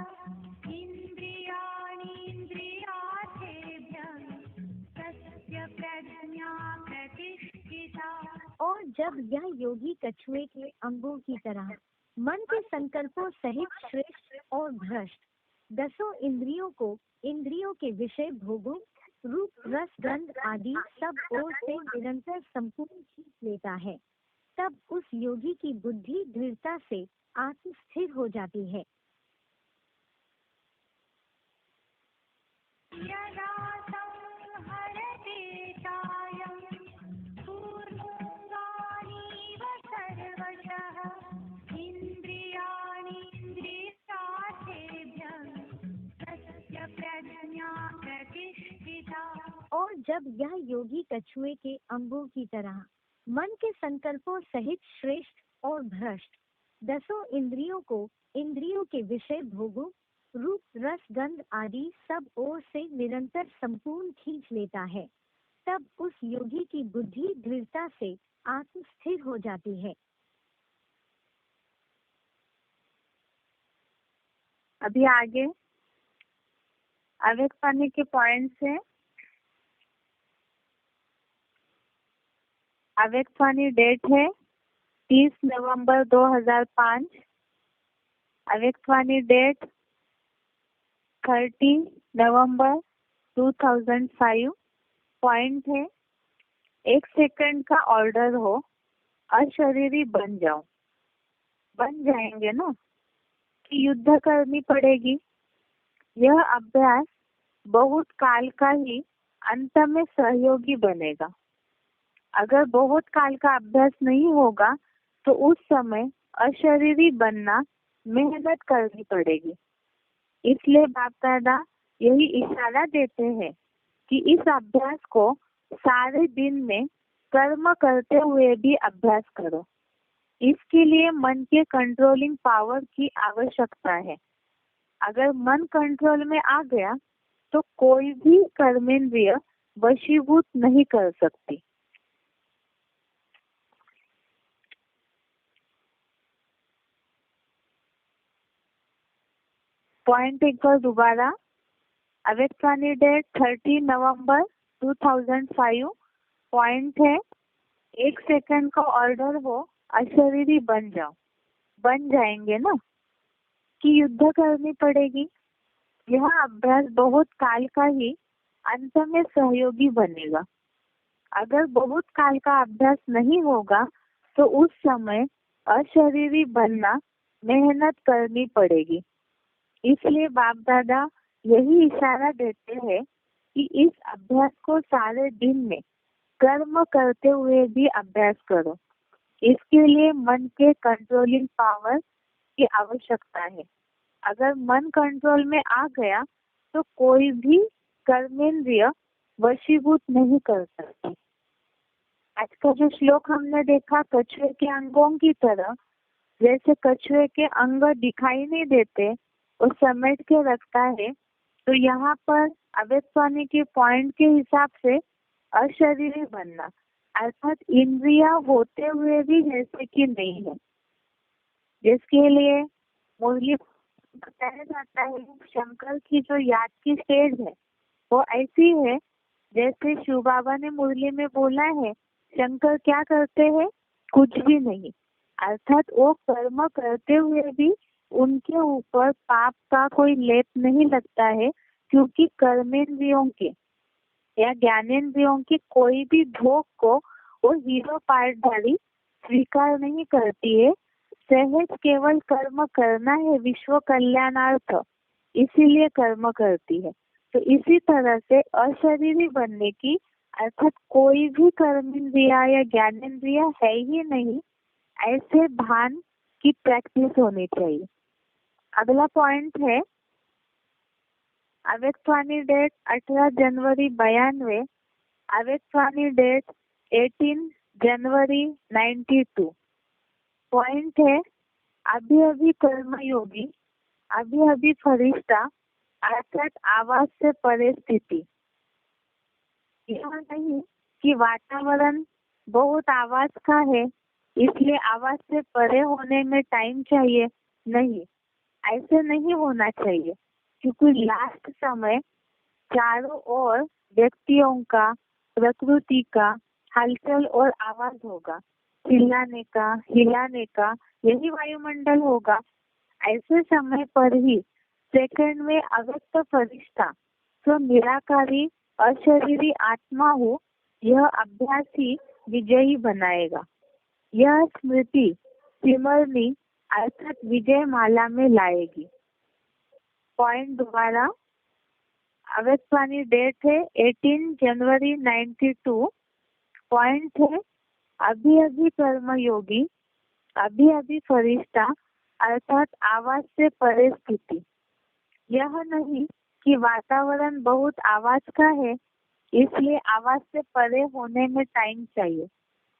इन्द्रियाणीन्द्रियार्थेभ्यः तस्य प्रज्ञा प्रतिष्ठिता। और जब यह योगी कछुए के अंगों की तरह मन के संकल्पों सहित श्रेष्ठ और भ्रष्ट दसों इंद्रियों को इंद्रियों के विषय भोगों रूप रस गंध आदि सब ओर से निरंतर संपूर्ण खींच लेता है, तब उस योगी की बुद्धि दृढ़ता से आत्मस्थिर हो जाती है। यदा संहरते सायं पूर्णानीव सर्वशः इन्द्रियाणीन्द्रियार्थेभ्यः तस्य प्रज्ञा प्रतिष्ठिता। और जब यह योगी कछुए के अंगों की तरह मन के संकल्पों सहित श्रेष्ठ और भ्रष्ट दसों इंद्रियों को इंद्रियों के विषय भोगों रूप रस गंध आदि सब ओर से निरंतर संपूर्ण खींच लेता है, तब उस योगी की बुद्धि दृढ़ता से आत्मस्थिर हो जाती है। अभी आगे अव्यक्त वाणी के पॉइंट्स है। अव्यक्त वाणी डेट है 30 नवंबर 2005। अव्यक्त वाणी डेट 30 नवंबर 2005। पॉइंट है, 1 सेकंड का ऑर्डर हो, अशरीरी बन जाओ। बन जाएंगे ना कि युद्ध करनी पड़ेगी। यह अभ्यास बहुत काल का ही अंत में सहयोगी बनेगा। अगर बहुत काल का अभ्यास नहीं होगा तो उस समय अशरीरी बनना मेहनत करनी पड़ेगी। इसलिए बाप दादा यही इशारा देते हैं कि इस अभ्यास को सारे दिन में कर्म करते हुए भी अभ्यास करो। इसके लिए मन के कंट्रोलिंग पावर की आवश्यकता है। अगर मन कंट्रोल में आ गया तो कोई भी कर्मेंद्रिय वशीभूत नहीं कर सकती। पॉइंट एक बार दोबारा। अव्यक्त वाणी डेट 30 नवंबर 2005। पॉइंट है, 1 सेकंड का ऑर्डर हो, अशरीरी बन जाओ। बन जाएंगे ना कि युद्ध करनी पड़ेगी। यह अभ्यास बहुत काल का ही अंत में सहयोगी बनेगा। अगर बहुत काल का अभ्यास नहीं होगा तो उस समय अशरीरी बनना मेहनत करनी पड़ेगी। इसलिए बाप दादा यही इशारा देते हैं कि इस अभ्यास को सारे दिन में कर्म करते हुए भी अभ्यास करो। इसके लिए मन के कंट्रोलिंग पावर की आवश्यकता है। अगर मन कंट्रोल में आ गया तो कोई भी कर्मेंद्रिय वशीभूत नहीं कर सकती। आज का जो श्लोक हमने देखा, कछुए के अंगों की तरह, जैसे कछुए के अंग दिखाई नहीं देते और समेट के रखता है, तो यहाँ पर अव्यक्त वाणी के पॉइंट के हिसाब से अशरीरी बनना अर्थात इंद्रिया होते हुए भी जैसे कि नहीं है, जिसके लिए मुरली बताया जाता है शंकर की जो याद की स्टेज है वो ऐसी है जैसे शिव बाबा ने मुरली में बोला है, शंकर क्या करते हैं? कुछ भी नहीं। अर्थात वो कर्म करते हुए भी उनके ऊपर पाप का कोई लेप नहीं लगता है, क्योंकि कर्मेंद्रियों के या ज्ञानेंद्रियों की कोई भी भोग को वो हीरो पार्टधारी स्वीकार नहीं करती है। सहज केवल कर्म करना है विश्व कल्याणार्थ, इसीलिए कर्म करती है। तो इसी तरह से अशरीरी बनने की अर्थात कोई भी कर्मेंद्रिया या ज्ञानेंद्रिया है ही नहीं, ऐसे भान की प्रैक्टिस होनी चाहिए। अगला पॉइंट है अव्यक्तवाणी डेट 18 जनवरी 92, अव्यक्तवाणी डेट 18 जनवरी 92। पॉइंट है अभी अभी कर्मयोगी, अभी अभी फरिश्ता अर्थात आवाज से परे स्थिति। यह नहीं कि वातावरण बहुत आवाज का है इसलिए आवाज से परे होने में टाइम चाहिए, नहीं, ऐसे नहीं होना चाहिए, क्योंकि लास्ट समय चारों ओर व्यक्तियों का, प्रकृति का हलचल और आवाज होगा, चिल्लाने का, हिलाने का, यही वायुमंडल होगा। ऐसे समय पर ही सेकंड में अव्यक्त फरिश्ता जो निराकारी अशरीरी आत्मा हो, यह अभ्यासी विजयी बनाएगा। यह स्मृति सिमरनी अर्थात विजय माला में लाएगी। पॉइंट दोबारा, अव्यक्तवाणी डेट है 18 जनवरी 92। पॉइंट है अभी अभी कर्मयोगी, अभी अभी फरिश्ता अर्थात आवाज से परे स्थिति। यह नहीं कि वातावरण बहुत आवाज का है इसलिए आवाज से परे होने में टाइम चाहिए,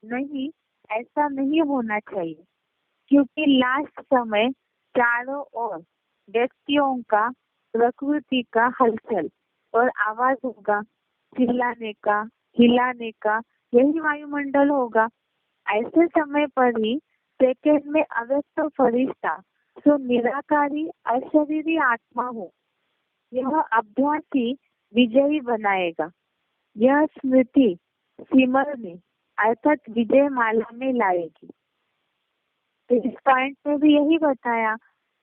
नहीं, ऐसा नहीं होना चाहिए, क्योंकि लास्ट समय चारों ओर व्यक्तियों का, प्रकृति का हलचल और आवाज होगा, चिल्लाने का, हिलाने का, यही वायुमंडल होगा। ऐसे समय पर ही सेकंड में अव्यक्त फरिश्ता जो निराकारी अशरीरी आत्मा हो, यह अभ्यासी विजयी बनाएगा। यह स्मृति सिमरनी अर्थात विजय माला में लाएगी। तो इस पॉइंट में भी यही बताया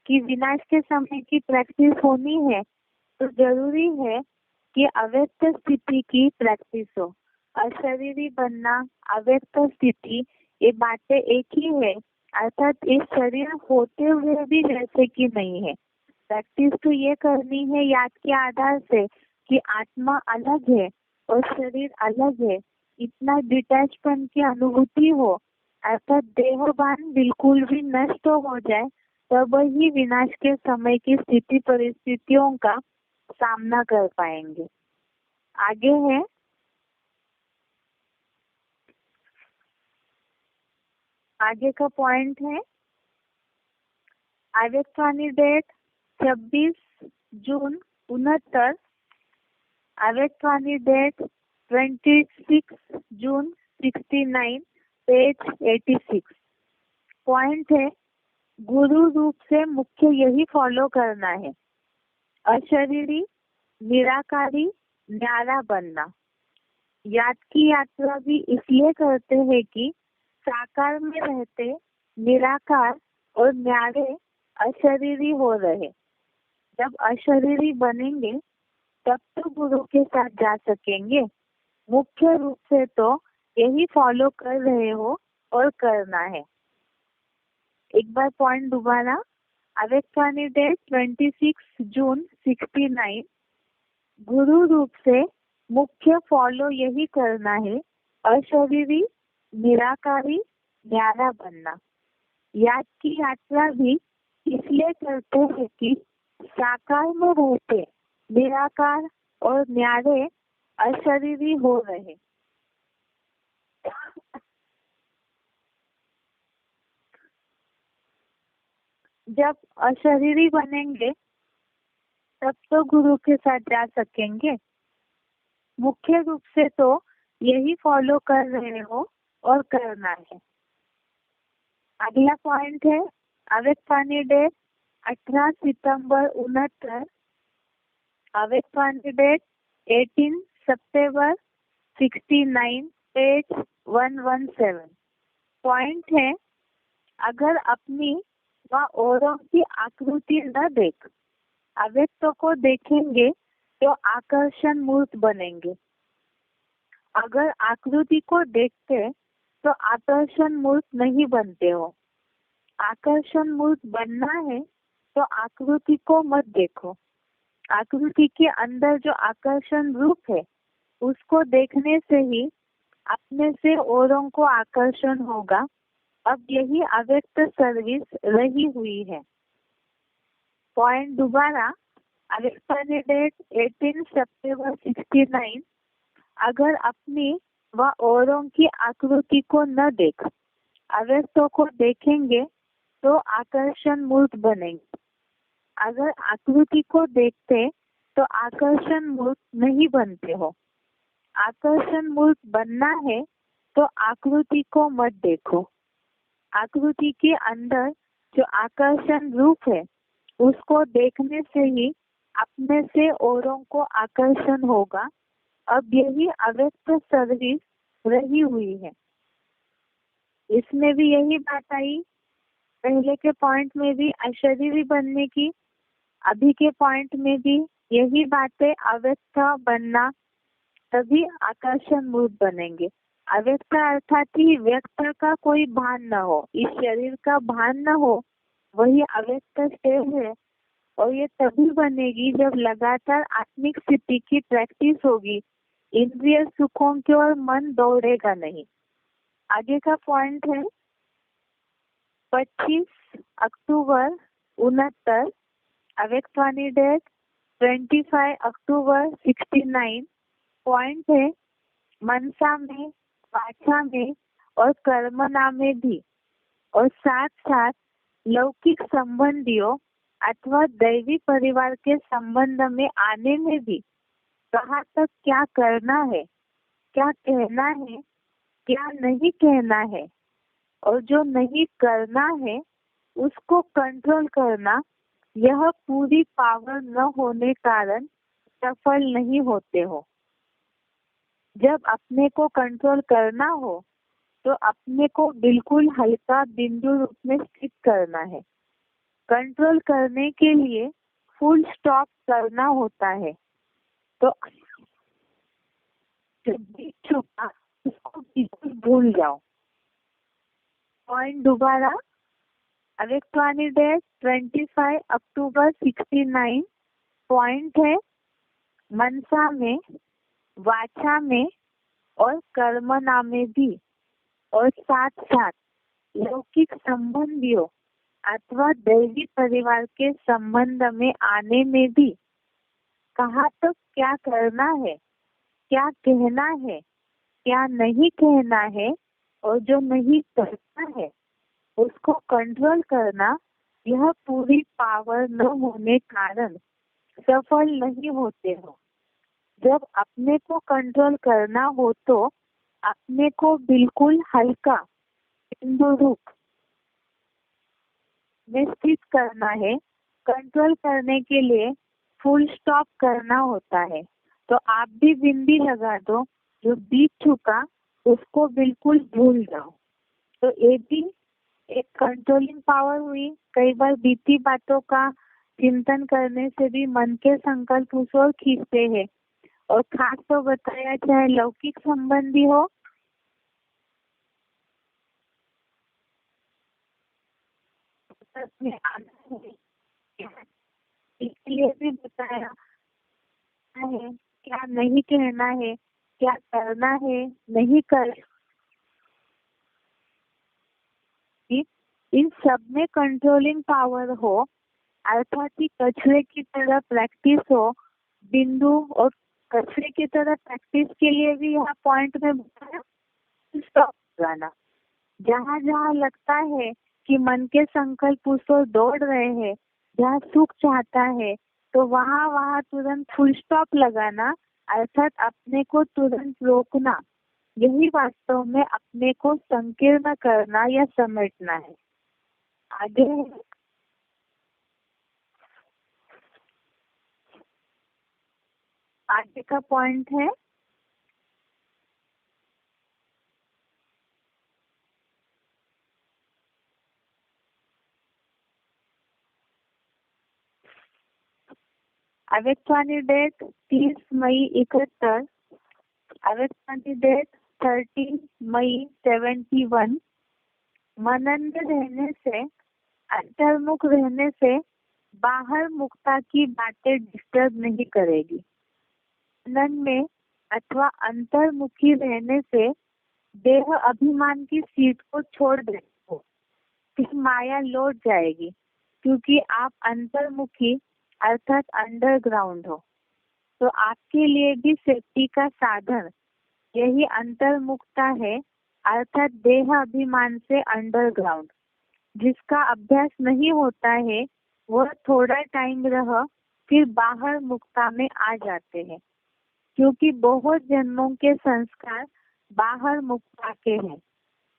कि विनाश के समय की प्रैक्टिस होनी है तो जरूरी है कि अव्यक्त स्थिति की प्रैक्टिस हो। अशरीरी बनना, अव्यक्त स्थिति, ये बातें एक ही है, अर्थात इस शरीर होते हुए भी जैसे कि नहीं है। प्रैक्टिस तो ये करनी है याद के आधार से कि आत्मा अलग है और शरीर अलग है, इतना डिटैचमेंट की अनुभूति हो, अर्थात देहभान बिल्कुल भी नष्ट हो जाए, तब ही विनाश के समय की स्थिति परिस्थितियों का सामना कर पाएंगे। आगे है आगे का पॉइंट है अव्यक्तवाणी डेट 26 जून 69, अव्यक्तवाणी डेट 26 जून 69, पेज 86। पॉइंट है गुरु रूप से मुख्य यही फॉलो करना है, अशरीरी, निराकारी, न्यारा बनना। याद की यात्रा भी इसलिए करते हैं कि साकार में रहते निराकार और न्यारे अशरीरी हो रहे। जब अशरीरी बनेंगे तब तो गुरु के साथ जा सकेंगे। मुख्य रूप से तो यही फॉलो कर रहे हो और करना है। एक बार पॉइंट दोबारा, अव्यक्तवाणी डेट 26 जून 69, गुरु रूप से मुख्य फॉलो यही करना है, अशरीरी, निराकारी, न्यारा बनना। याद की यात्रा भी इसलिए करते हैं कि साकार में रहते निराकार और न्यारे अशरीरी हो रहे। जब अशरीरी बनेंगे तब तो गुरु के साथ जा सकेंगे। मुख्य रूप से तो यही फॉलो कर रहे हो और करना है। अगला पॉइंट है अव्यक्तवाणी डेट 18 सितंबर 69, अव्यक्तवाणी डेट 18 सितंबर 69, पेज 117। पॉइंट है अगर अपनी व औरों की आकृति न देख, अव्यक्तों को देखेंगे तो आकर्षण मूर्त बनेंगे। अगर आकृति को देखते तो आकर्षण मूर्त नहीं बनते हो। आकर्षण मूर्त बनना है तो आकृति को मत देखो। आकृति के अंदर जो आकर्षण रूप है उसको देखने से ही अपने से औरों को आकर्षण होगा अब यही अव्यक्त सर्विस रही हुई है। पॉइंट दोबारा, अव्यक्तानी डेट 18 सितंबर 69। अगर अपनी व औरों की आकृति को न देख अव्यक्तों को देखेंगे तो आकर्षण मूर्त बनेंगे। अगर आकृति को देखते तो आकर्षण मूर्त नहीं बनते हो। आकर्षण मूर्त बनना है तो आकृति को मत देखो। आकृति के अंदर जो आकर्षण रूप है उसको देखने से ही अपने से औरों को आकर्षण होगा। अब यही अव्यक्त सर्विस रही हुई है। इसमें भी यही बात आई, पहले के पॉइंट में भी अशरीरी बनने की, अभी के पॉइंट में भी यही बातें, अव्यक्त बनना तभी आकर्षण मूर्त बनेंगे। अव्यक्त अर्थात ही व्यक्त का कोई भान न हो, इस शरीर का भान न हो, वही अव्यक्त स्टेज है। और ये तभी बनेगी जब लगातार आत्मिक स्थिति की प्रैक्टिस होगी। इंद्रिय सुखों की ओर मन दौड़ेगा नहीं। आगे का पॉइंट है 25 अक्टूबर 69, अव्यक्तवाणी डेट 25 अक्टूबर 69। पॉइंट है मनसा में, वाचा में और कर्मना में भी, और साथ साथ लौकिक संबंधियों अथवा दैवी परिवार के संबंध में आने में भी कहाँ तक क्या करना है, क्या कहना है, क्या नहीं कहना है, और जो नहीं करना है उसको कंट्रोल करना, यह पूरी पावर न होने कारण सफल नहीं होते हो। जब अपने को कंट्रोल करना हो तो अपने को बिल्कुल हल्का बिंदु रूप में स्थित करना है। कंट्रोल करने के लिए फुल स्टॉप करना होता है। तो जब भी छुपा उसको बिल्कुल भूल जाओ। पॉइंट दोबारा, अव्यक्तवाणी डेट 25 अक्टूबर 69। पॉइंट है मनसा में, वाचा में और कर्मना में भी, और साथ साथ लौकिक संबंधियों अथवा दैवी परिवार के संबंध में आने में भी कहाँ तक क्या करना है, क्या कहना है, क्या नहीं कहना है, और जो नहीं करना है उसको कंट्रोल करना, यह पूरी पावर न होने कारण सफल नहीं होते हो। जब अपने को कंट्रोल करना हो तो अपने को बिल्कुल हल्का बिंदु रूप में स्थित करना है। कंट्रोल करने के लिए फुल स्टॉप करना होता है। तो आप भी बिंदी लगा दो, जो बीत चुका उसको बिल्कुल भूल जाओ। तो ये भी एक कंट्रोलिंग पावर हुई। कई बार बीती बातों का चिंतन करने से भी मन के संकल्प उस ओर खींचते हैं, और खास तो बताया चाहे लौकिक संबंधी हो में आना है, इसलिए भी बताया है क्या नहीं कहना है, क्या करना है, नहीं कर। इन सब में कंट्रोलिंग पावर हो, अर्थात ही कचरे की तरह प्रैक्टिस हो। बिंदु और कचरे की तरह प्रैक्टिस के लिए भी यहाँ पॉइंट में बताया स्टॉप लगाना। जहाँ जहाँ लगता है कि मन के संकल्प उस ओर दौड़ रहे हैं, जहाँ सुख चाहता है, तो वहाँ वहाँ तुरंत फुल स्टॉप लगाना, अर्थात अपने को तुरंत रोकना। यही वास्तव में अपने को संकीर्ण करना या समेटना है। आगे आगे का पॉइंट है अव्यक्तवाणी डेट 30 मई 71, अव्यक्तवाणी डेट 30 मई 71। मनन में रहने से, अंतर्मुख रहने से बाहर मुक्ता की बातें डिस्टर्ब नहीं करेगी। मनन में अथवा अंतर्मुखी रहने से देह अभिमान की सीट को छोड़ दे हो। फिर माया लौट जाएगी, क्योंकि आप अंतर्मुखी अर्थात अंडरग्राउंड हो। तो आपके लिए भी सेफ्टी का साधन यही अंतर्मुखता है, अर्थात देह अभिमान से अंडरग्राउंड। जिसका अभ्यास नहीं होता है वह थोड़ा टाइम रह फिर बाहर मुक्ता में आ जाते हैं, क्योंकि बहुत जन्मों के संस्कार बाहर मुक्ता के हैं।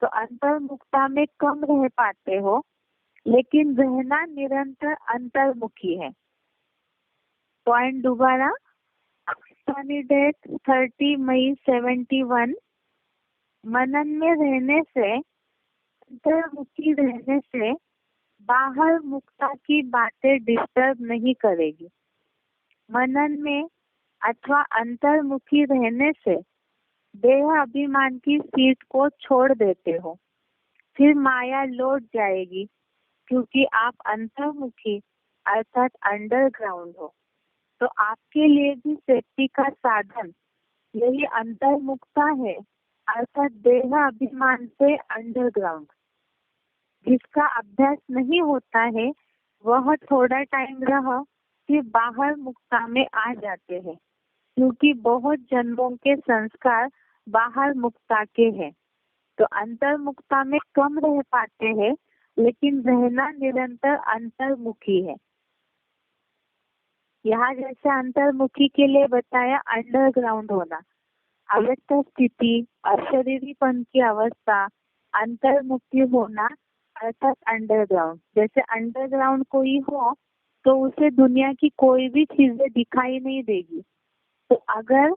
तो अंतर्मुक्ता में कम रह पाते हो, लेकिन रहना निरंतर अंतर्मुखी है। पॉइंट दोबारा, एक्सपायरी डेट 30 मई 71। मनन में रहने से, अंतर्मुखी रहने से बाहर मुक्ता की बातें डिस्टर्ब नहीं करेगी। मनन में अथवा अंतर्मुखी रहने से देह अभिमान की सीट को छोड़ देते हो, फिर माया लौट जाएगी, क्योंकि आप अंतर्मुखी अर्थात अंडरग्राउंड हो। तो आपके लिए भी सेफ्टी का साधन यही अंतर्मुक्ता है, अर्थात देह अभिमान से अंडरग्राउंड। जिसका अभ्यास नहीं होता है वह थोड़ा टाइम रह फिर बाहर मुक्ता में आ जाते हैं, क्योंकि बहुत जन्मों के संस्कार बाहर मुक्ता के हैं। तो अंतर्मुक्ता में कम रह पाते हैं, लेकिन रहना निरंतर अंतर्मुखी है। यहाँ जैसे अंतर्मुखी के लिए बताया अंडरग्राउंड होना, अव्यक्त स्थिति, अशरीरीपन की अवस्था, अंतर्मुखी होना अर्थात अंडरग्राउंड। जैसे अंडरग्राउंड कोई हो तो उसे दुनिया की कोई भी चीजें दिखाई नहीं देगी। तो अगर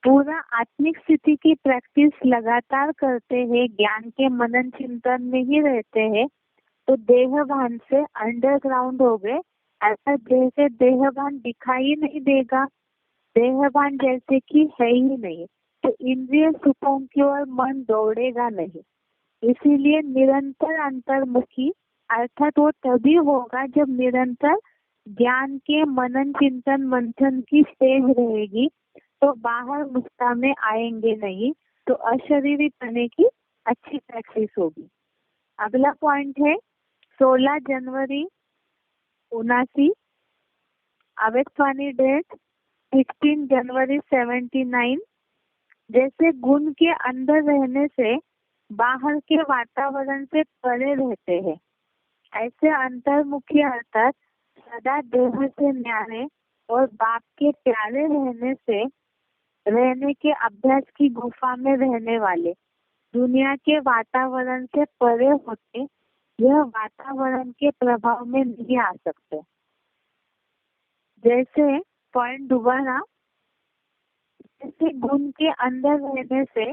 पूरा आत्मिक स्थिति की प्रैक्टिस लगातार करते हैं, ज्ञान के मनन चिंतन में ही रहते हैं, तो देहभान से अंडरग्राउंड हो गए। ऐसा जैसे देहभान दिखाई नहीं देगा, देहभान जैसे कि है ही नहीं, तो इंद्रिय सुखों की ओर मन दौड़ेगा नहीं। इसीलिए निरंतर अंतर्मुखी अर्थात वो तभी होगा जब निरंतर ज्ञान के मनन चिंतन मंथन की स्टेज रहेगी, तो बाहर मुक्ता में आएंगे नहीं, तो अशरीरी पने की अच्छी प्रैक्टिस होगी। अगला पॉइंट है 16 जनवरी 79, अवेक्तवाणी डेट 16 जनवरी 79। जैसे गुण के अंदर रहने से बाहर के वातावरण से परे रहते हैं, ऐसे अंतर्मुखी अर्थात सदा देह से न्यारे और बाप के प्यारे रहने के अभ्यास की गुफा में रहने वाले दुनिया के वातावरण से परे होते, यह वातावरण के प्रभाव में नहीं आ सकते। जैसे पॉइंट दोबारा, जैसे गुण के अंदर रहने से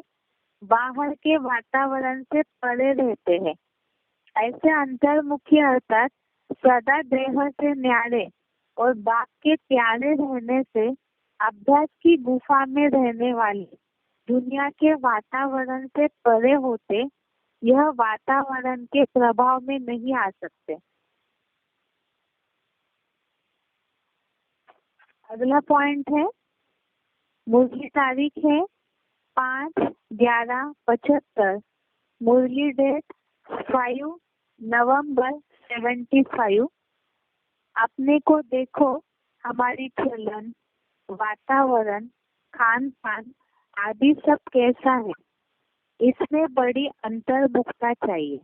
बाहर के वातावरण से परे रहते हैं, ऐसे अंतर्मुखी अर्थात सदा देह से न्यारे और बाप के प्यारे रहने से अभ्यास की गुफा में रहने वाले दुनिया के वातावरण से परे होते, यह वातावरण के प्रभाव में नहीं आ सकते। अगला पॉइंट है, मुरली तारीख है 5/11/75, मुरली डेट 5 नवंबर 75। अपने को देखो, हमारी चलन, वातावरण, खान पान आदि सब कैसा है, इसमें बड़ी अंतर्मुखता चाहिए।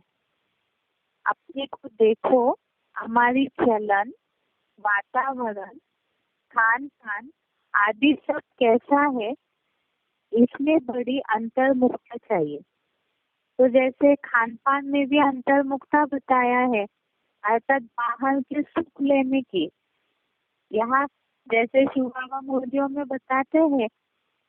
अपने को देखो, हमारी चलन, वातावरण, खान पान आदि सब कैसा है, इसमें बड़ी अंतर्मुखता चाहिए। तो जैसे खान पान में भी अंतर्मुखता बताया है, अर्थात बाहर के सुख लेने की। यहाँ जैसे शिव बाबा मूर्तियों में बताते हैं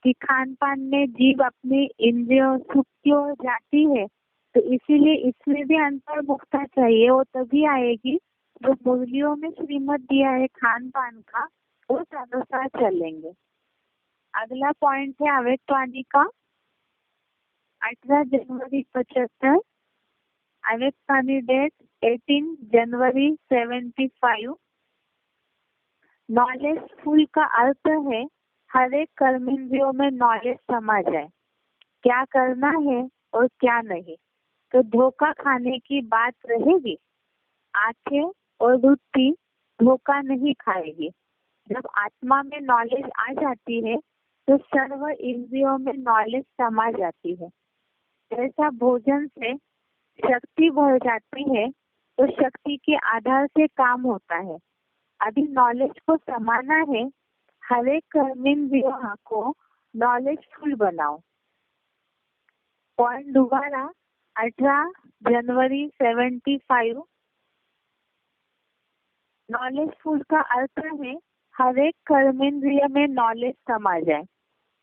कि खान पान में जीव अपनी इंद्रियों सुख की ओर जाती है, तो इसीलिए इसमें भी अंतर्मुखता चाहिए। वो तभी आएगी जो मुरलियों में श्रीमत दिया है खान पान का, उस अनुसार चलेंगे। अगला पॉइंट है अवेक्तवाणी का 18 जनवरी 75, अवेक्तवाणी डेट 18 जनवरी 75। नॉलेजफुल का अर्थ है हर एक कर्मेंद्रियों में नॉलेज समा जाए, क्या करना है और क्या नहीं। तो धोखा खाने की बात रहेगी। आंखें और बुद्धि धोखा नहीं खाएगी। जब आत्मा में नॉलेज आ जाती है तो सर्व इंद्रियों में नॉलेज समा जाती है। जैसा भोजन से शक्ति बढ़ जाती है तो शक्ति के आधार से काम होता है। अभी नॉलेज को समाना है। हर एक कर्मेंद्रियों को नॉलेजफुल बनाओ। पॉइंट दोबारा 18 जनवरी 75। नॉलेजफुल का अर्थ है हर एक कर्मेंद्रिय में नॉलेज समा जाए,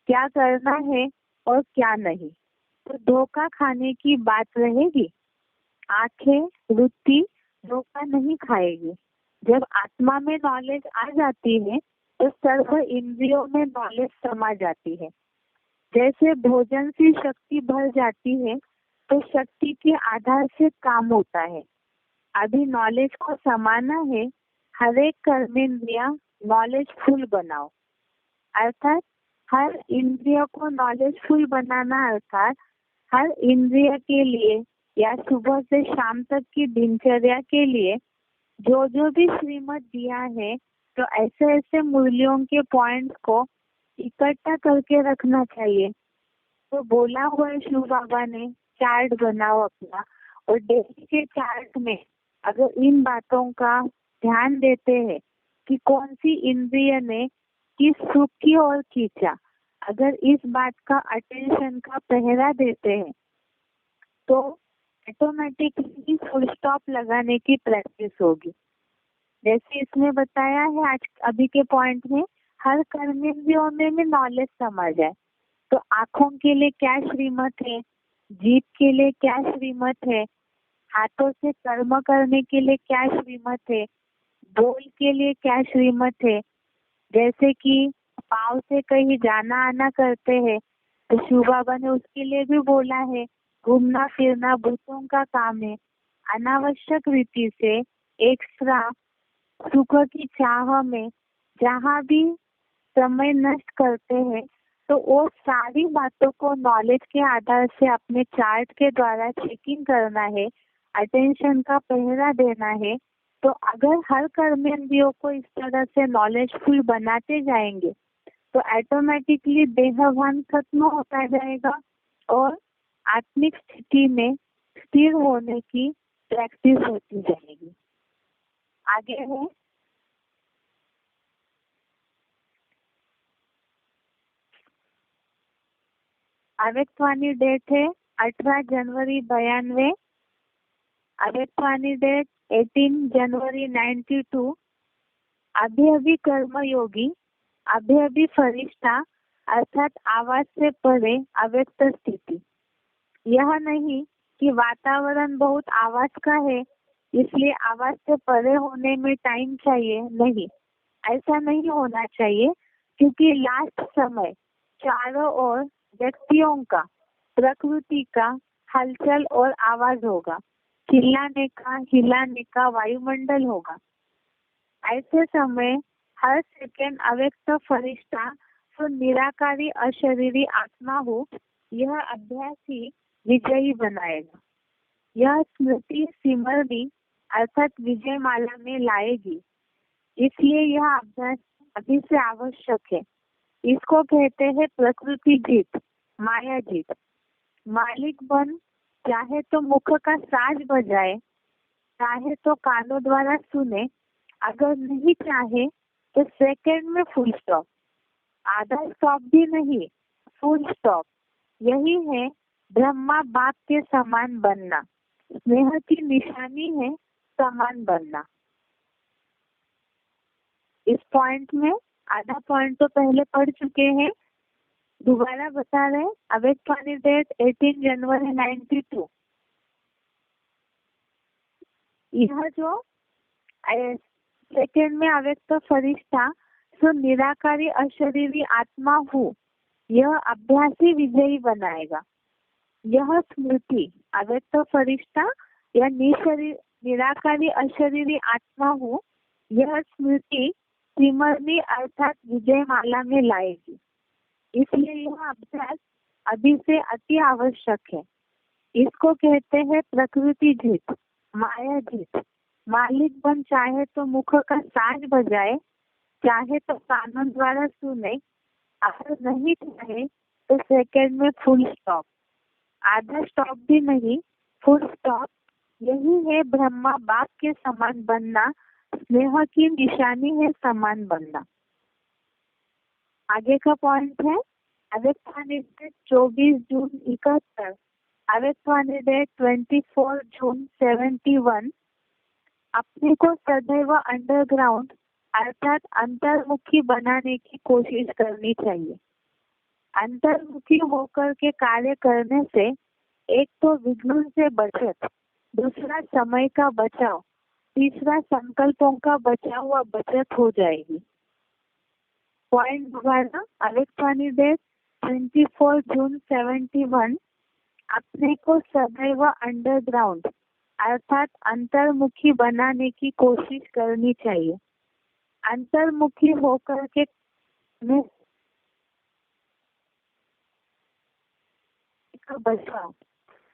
क्या करना है और क्या नहीं। तो धोखा खाने की बात रहेगी। आंखें वृत्ति धोखा नहीं खाएगी। जब आत्मा में नॉलेज आ जाती है तो सर्व इंद्रियों में नॉलेज समा जाती है। जैसे भोजन से शक्ति बढ़ जाती है तो शक्ति के आधार से काम होता है। अभी नॉलेज को समाना है। हर एक कर्मेंद्रिया नॉलेजफुल बनाओ। अर्थात हर इंद्रिय को नॉलेजफुल बनाना, अर्थात हर इंद्रिय के लिए या सुबह से शाम तक की दिनचर्या के लिए जो जो भी श्रीमत दिया है, तो ऐसे ऐसे मूल्यों के पॉइंट्स को इकट्ठा करके रखना चाहिए। तो बोला हुआ है शिव बाबा ने, चार्ट बनाओ अपना, और डेली के चार्ट में अगर इन बातों का ध्यान देते हैं कि कौन सी इंद्रिय ने किस सुख की ओर खींचा, अगर इस बात का अटेंशन का पहरा देते हैं तो ऑटोमेटिकली फुल स्टॉप लगाने की प्रैक्टिस होगी। जैसे इसमें बताया है आज अभी के पॉइंट में, हर कर्मेंद्रियों में नॉलेज समा जाए। तो आंखों के लिए क्या श्रीमत है, जीभ के लिए क्या श्रीमत है, हाथों से कर्म करने के लिए क्या श्रीमत है, बोल के लिए क्या श्रीमत है। जैसे कि पाँव से कहीं जाना आना करते हैं तो शिव बाबा ने उसके लिए भी बोला है, घूमना फिरना भूतों का काम है। अनावश्यक रीति से एक्स्ट्रा सुख की चाह में जहाँ भी समय नष्ट करते हैं तो वो सारी बातों को नॉलेज के आधार से अपने चार्ट के द्वारा चेकिंग करना है, अटेंशन का पहरा देना है। तो अगर हर कर्मेंद्रियों को इस तरह से नॉलेजफुल बनाते जाएंगे तो ऑटोमेटिकली देहभान खत्म होता जाएगा और आत्मिक स्थिति में स्थिर होने की प्रैक्टिस होती जाएगी। आगे है अव्यक्तवाणी डेट है 18 जनवरी 92। अव्यक्तवाणी डेट 18 जनवरी 92। अभी अभी कर्मयोगी, अभी अभी फरिश्ता, अर्थात आवाज से परे अव्यक्त स्थिति। यह नहीं कि वातावरण बहुत आवाज का है इसलिए आवाज से परे होने में टाइम चाहिए, नहीं, ऐसा नहीं होना चाहिए। क्योंकि लास्ट समय चारों ओर व्यक्तियों का, प्रकृति का हलचल और आवाज होगा, चिल्लाने का, हिलाने का वायुमंडल होगा। ऐसे समय हर सेकेंड अव्यक्त फरिश्ता तो निराकारी अशरीरी आत्मा हो, यह अभ्यास ही विजयी बनाएगा। यह स्मृति सिमरनी अर्थात विजय माला में लाएगी। इसलिए यह अभ्यास अभी से आवश्यक है। इसको कहते हैं प्रकृति जीत, माया जीत। मालिक बन चाहे तो मुख का साज बजाए, चाहे तो कानों द्वारा सुने, अगर नहीं चाहे तो सेकंड में फुल स्टॉप, आधा स्टॉप भी नहीं, फुल स्टॉप। यही है ब्रह्मा बाप के समान बनना। स्नेह की निशानी है समान बनना। इस पॉइंट में आधा पॉइंट तो पहले पढ़ चुके हैं, दोबारा बता रहे। अव्यक्तवाणी डेट 18 जनवरी 92। यह जो सेकेंड में अव्यक्त फरिश्ता सो निराकारी अशरीरी आत्मा हूँ, यह अभ्यासी विजयी बनाएगा। यह स्मृति अव्यक्त फरिश्ता या निराकारी अशरीरी आत्मा हूँ, यह स्मृति सिमरनी अर्थात विजय माला में लाएगी। इसलिए यह अभ्यास अभी से अति आवश्यक है। इसको कहते हैं प्रकृति जीत, माया जीत। मालिक बन चाहे तो मुख का साज बजाए, चाहे तो कानों द्वारा सुने, अगर नहीं चाहे तो सेकंड में फुल स्टॉप, आधा स्टॉप भी नहीं, फुल स्टॉप। यही है ब्रह्मा बाप के समान बनना, स्नेह की निशानी है समान बनना। आगे का पॉइंट है अव्यक्तवाणी डेट 24 जून 71, अव्यक्तवाणी डेट 24 जून 71। अपने को सदैव अंडरग्राउंड अर्थात अंतर्मुखी बनाने की कोशिश करनी चाहिए। अंतर्मुखी होकर के कार्य करने से एक तो विघ्नों से बचत, दूसरा समय का बचाव, तीसरा संकल्पों का बचाव व बचत हो जाएगी। पॉइंट दोबारा, अव्यक्तवाणी डेट 24 जून 71। अपने को सदैव अंडरग्राउंड अर्थात अंतर्मुखी बनाने की कोशिश करनी चाहिए। अंतर्मुखी होकर के बचाव,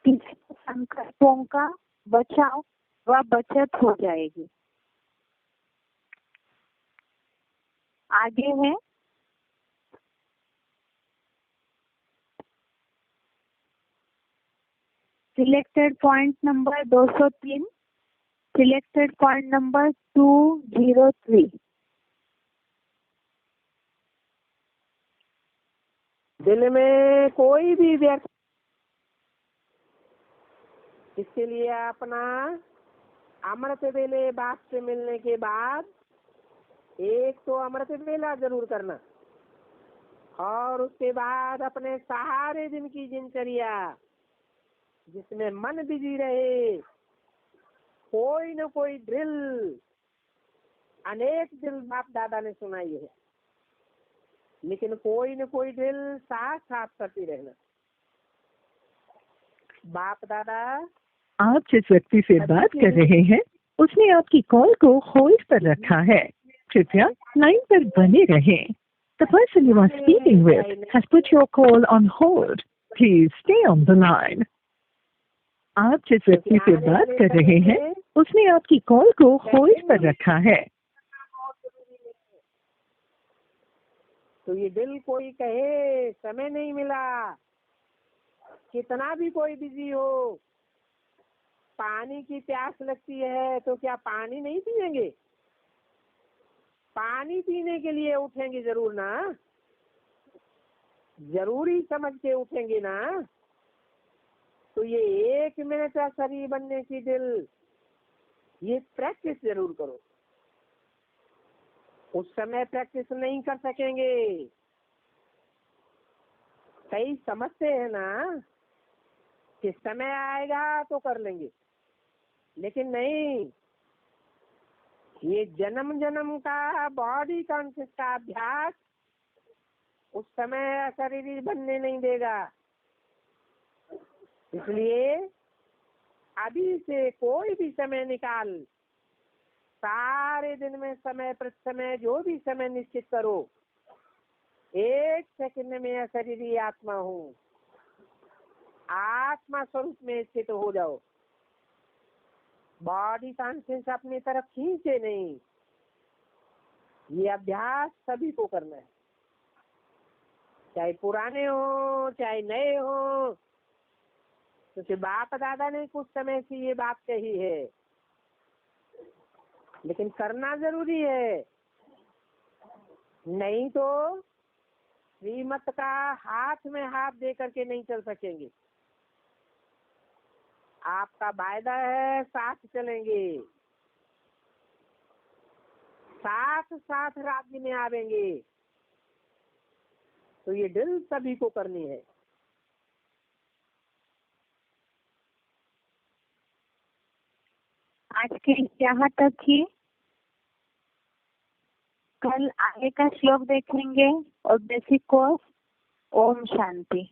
किसी संकल्पों का बचाव व बचत हो जाएगी। आगे है selected point number 203, selected point number 203। दिल में कोई भी व्यक्ति इसके लिए अपना अमृत वेले बाप से मिलने के बाद एक तो अमृत वेला जरूर करना, और उसके बाद अपने सारे दिन की दिनचर्या जिसमें मन बिजी रहे, कोई न कोई ड्रिल, अनेक ड्रिल बाप दादा ने सुनाई है, लेकिन कोई न कोई ड्रिल साथ साथ करती रहना। बाप दादा आप जिस व्यक्ति से बात कर रहे हैं उसने आपकी कॉल को होल्ड पर रखा है, कृपया लाइन पर बने रहें। The person you are speaking with has put your call on hold. Please stay on the line. आप जिस व्यक्ति से बात कर रहे हैं उसने आपकी कॉल को होल्ड पर रखा है। तो ये दिल कोई कहे समय नहीं मिला, कितना भी कोई बिजी हो, पानी की प्यास लगती है तो क्या पानी नहीं पिएंगे? पानी पीने के लिए उठेंगे जरूर ना, जरूरी समझ के उठेंगे ना। तो ये 1 मिनट का शरीर बनने की दिल, ये प्रैक्टिस जरूर करो। उस समय प्रैक्टिस नहीं कर सकेंगे। कई समझते हैं ना कि समय आएगा तो कर लेंगे, लेकिन नहीं, ये जन्म जन्म का बॉडी कॉन्शियस का अभ्यास उस समय शरीर बनने नहीं देगा। इसलिए अभी से कोई भी समय निकाल, सारे दिन में समय प्रति समय जो भी समय निश्चित करो, 1 सेकंड में अशरीरी आत्मा हूँ, आत्मा स्वरूप में स्थित हो जाओ। बॉडी कॉन्शियस अपनी तरफ खींचे नहीं। ये अभ्यास सभी को करना है, चाहे पुराने हो चाहे नए हो। तो बाप दादा ने कुछ समय से ये बात कही है, लेकिन करना जरूरी है, नहीं तो श्रीमत का हाथ में हाथ दे करके नहीं चल सकेंगे। आपका वायदा है साथ चलेंगे, साथ साथ राज्य में आवेंगे। तो ये दिल सभी को करनी है। आज के यहाँ तक ही, कल आगे का श्लोक देखेंगे और बेसिक कोर्स। ओम शांति।